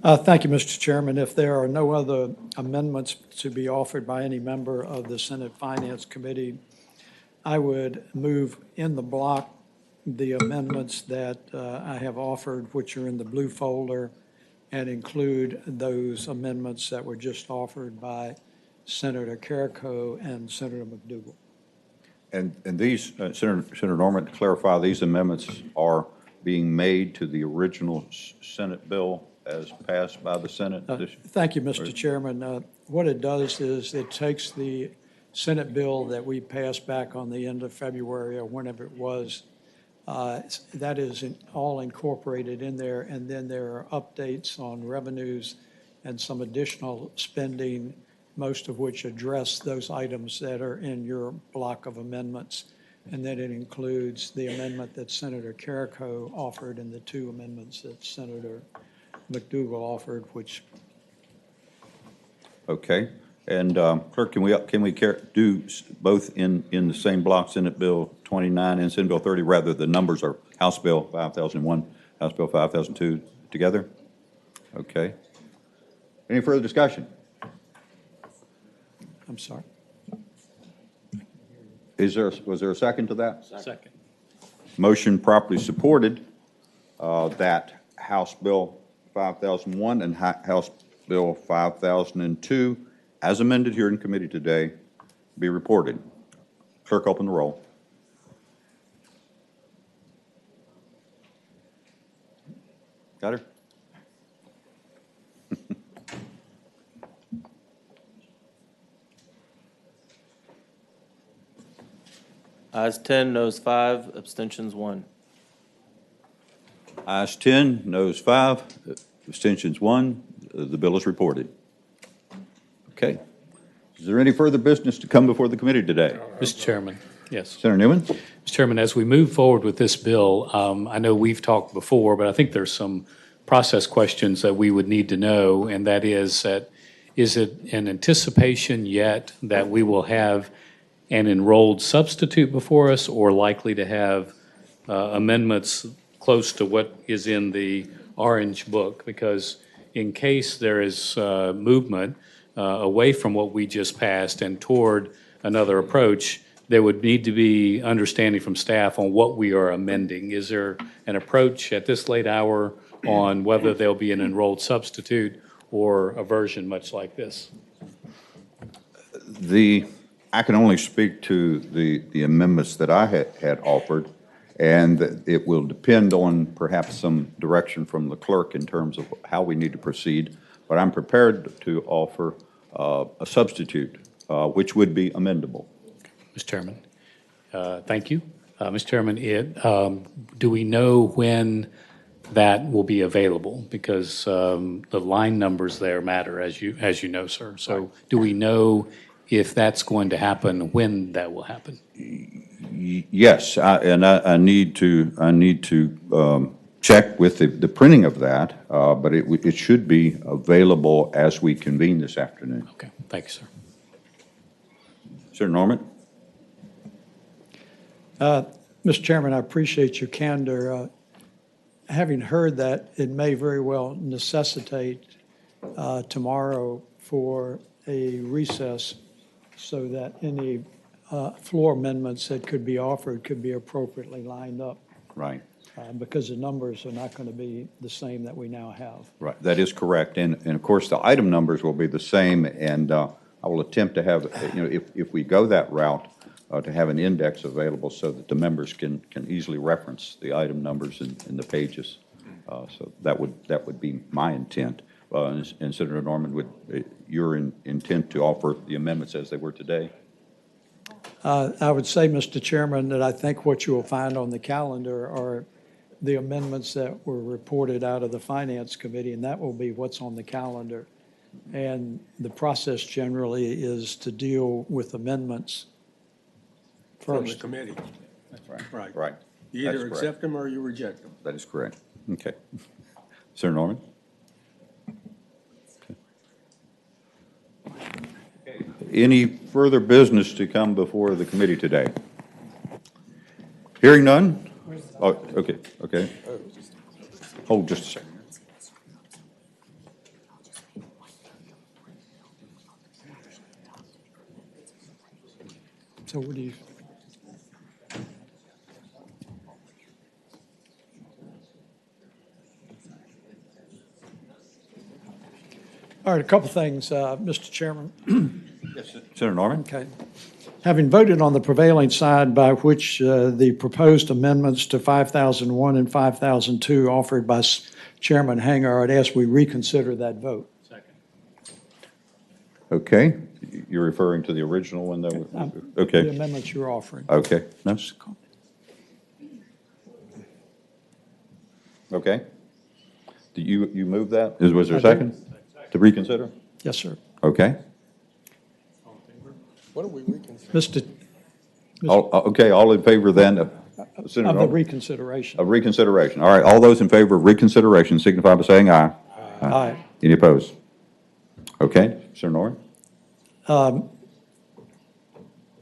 Thank you, Mr. Chairman. If there are no other amendments to be offered by any member of the Senate Finance Committee, I would move in the block the amendments that I have offered, which are in the blue folder, and include those amendments that were just offered by Senator Carrico and Senator McDougal. And these, Senator Norman, to clarify, these amendments are being made to the original Senate bill as passed by the Senate? Thank you, Mr. Chairman. What it does is it takes the Senate bill that we passed back on the end of February or whenever it was, that is all incorporated in there, and then there are updates on revenues and some additional spending, most of which address those items that are in your block of amendments. And then it includes the amendment that Senator Carrico offered and the two amendments that Senator McDougal offered, which. Okay. And Clerk, can we do both in the same block, Senate Bill 29 and Senate Bill 30, rather the numbers are House Bill 5001, House Bill 5002 together? Okay. Any further discussion? I'm sorry. Was there a second to that? Second. Motion properly supported that House Bill 5001 and House Bill 5002, as amended here in committee today, be reported. Clerk, open the roll. Got her? Ayes 10, noes 5, abstentions 1. Ayes 10, noes 5, abstentions 1. The bill is reported. Okay. Is there any further business to come before the committee today? Mr. Chairman, yes. Senator Newman? Mr. Chairman, as we move forward with this bill, I know we've talked before, but I think there's some process questions that we would need to know, and that is it an anticipation yet that we will have an enrolled substitute before us, or likely to have amendments close to what is in the orange book? Because in case there is movement away from what we just passed and toward another approach, there would need to be understanding from staff on what we are amending. Is there an approach at this late hour on whether there'll be an enrolled substitute or a version much like this? I can only speak to the amendments that I had offered, and it will depend on perhaps some direction from the clerk in terms of how we need to proceed. But I'm prepared to offer a substitute, which would be amendable. Mr. Chairman, thank you. Mr. Chairman, do we know when that will be available? Because the line numbers there matter, as you know, sir. So do we know if that's going to happen, when that will happen? Yes, I need to check with the printing of that, but it should be available as we convene this afternoon. Okay, thank you, sir. Senator Norman? Mr. Chairman, I appreciate your candor. Having heard that, it may very well necessitate tomorrow for a recess so that any floor amendments that could be offered could be appropriately lined up. Right. Because the numbers are not going to be the same that we now have. Right, that is correct. And of course, the item numbers will be the same, and I will attempt to have, if we go that route, to have an index available so that the members can easily reference the item numbers in the pages. So that would be my intent. And Senator Norman, would your intent to offer the amendments as they were today? I would say, Mr. Chairman, that I think what you will find on the calendar are the amendments that were reported out of the Finance Committee, and that will be what's on the calendar. And the process generally is to deal with amendments From the first. committee. That's right. Right. Right. You That's either correct. accept them or you reject them. That is correct. Okay. Senator Norman? Any further business to come before the committee today? Hearing none? Oh, okay, okay. Hold just a second. So what do you? All right, a couple things, Mr. Chairman. Yes, Senator Norman? Okay. Having voted on the prevailing side by which the proposed amendments to 5001 and 5002 offered by Chairman Hanger, I'd ask we reconsider that vote. Okay, you're referring to the original one, though? The Okay, amendments you're offering. okay. No? Okay. Do you move that? Was there a I did. second? To reconsider? Yes, sir. Okay. What do we reconsider? Mr. Okay, all in favor then of Senator Of the Norman? reconsideration. Of reconsideration. All right, all those in favor of reconsideration signify by saying aye. Aye. Any opposed? Okay, Senator Norman?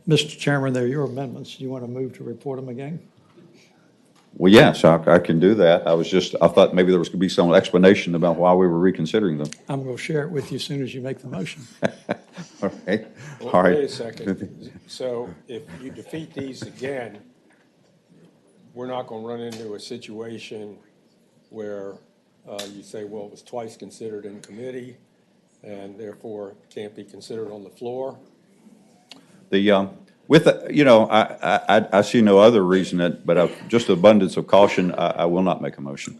Mr. Chairman, they're your amendments. Do you want to move to report them again? Well, yes, I can do that. I thought maybe there was going to be some explanation about why we were reconsidering them. I'm going to share it with you as soon as you make the motion. All right, Well, all right. wait a second. So if you defeat these again, we're not going to run into a situation where you say, well, it was twice considered in committee and therefore can't be considered on the floor? I see no other reason but just abundance of caution, I will not make a motion.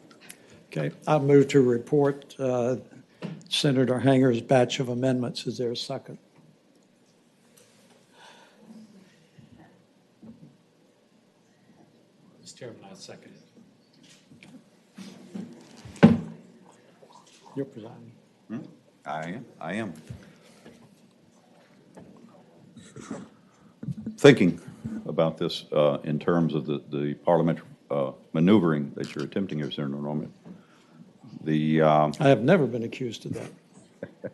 Okay, I move to report Senator Hanger's batch of amendments. Is there a second? Mr. Chairman, I second it. You're presiding. I am. Thinking about this in terms of the parliamentary maneuvering that you're attempting here, Senator Norman. I have never been accused of that.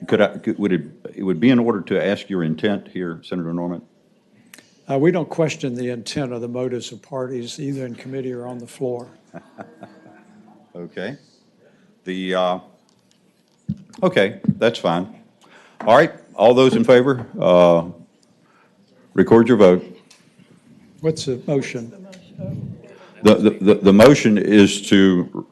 It would be in order to ask your intent here, Senator Norman? We don't question the intent or the motives of parties, either in committee or on the floor. Okay. Okay, that's fine. All right, all those in favor, record your vote. What's the motion? The motion is to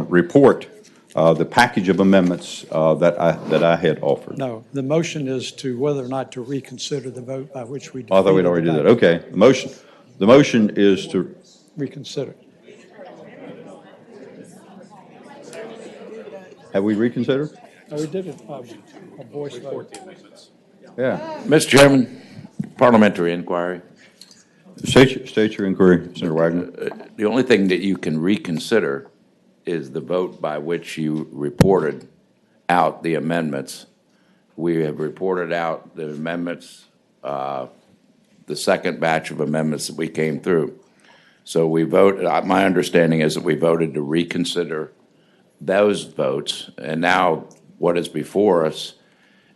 report the package of amendments that I had offered. No, the motion is to whether or not to reconsider the vote by which we Oh, I thought we'd defeated already the did that. package. Okay, the motion is to, Reconsider. have we reconsidered? No, we did it by a voice vote. Yeah. Mr. Chairman, parliamentary inquiry. State your inquiry, Senator Wagner. The only thing that you can reconsider is the vote by which you reported out the amendments. We have reported out the amendments, the second batch of amendments that we came through. So we vote, my understanding is that we voted to reconsider those votes, and now what is before us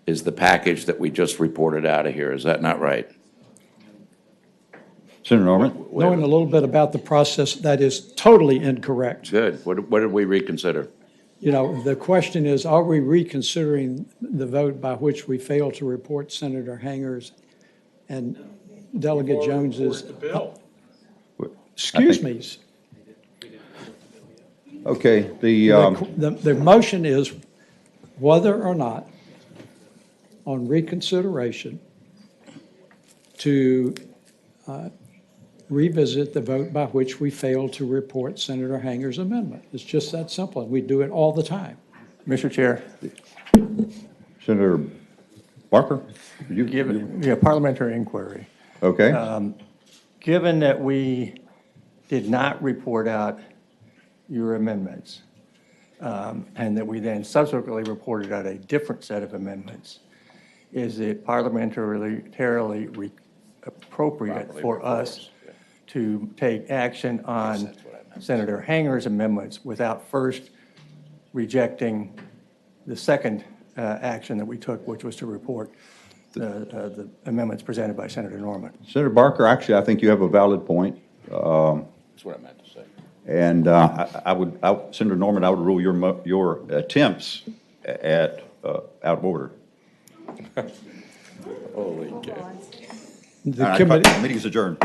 is the package that we just reported out of here. Is that not right? Senator Norman? Knowing a little bit about the process, that is totally incorrect. Good. What did we reconsider? You know, the question is, are we reconsidering the vote by which we failed to report Senator Hanger's and Delegate Jones's? The bill. Excuse me. Okay, The motion is whether or not, on reconsideration, to revisit the vote by which we failed to report Senator Hanger's amendment. It's just that simple, and we do it all the time. Mr. Chair, Senator Barker? parliamentary inquiry. Okay. Given that we did not report out your amendments, and that we then subsequently reported out a different set of amendments, is it parliamentarily appropriate for us to take action on Senator Hanger's amendments without first rejecting the second action that we took, which was to report the amendments presented by Senator Norman? Senator Barker, actually, I think you have a valid point. That's what I meant to say. And Senator Norman, I would rule your attempts out of order. Holy cow. The committee, Meeting is adjourned.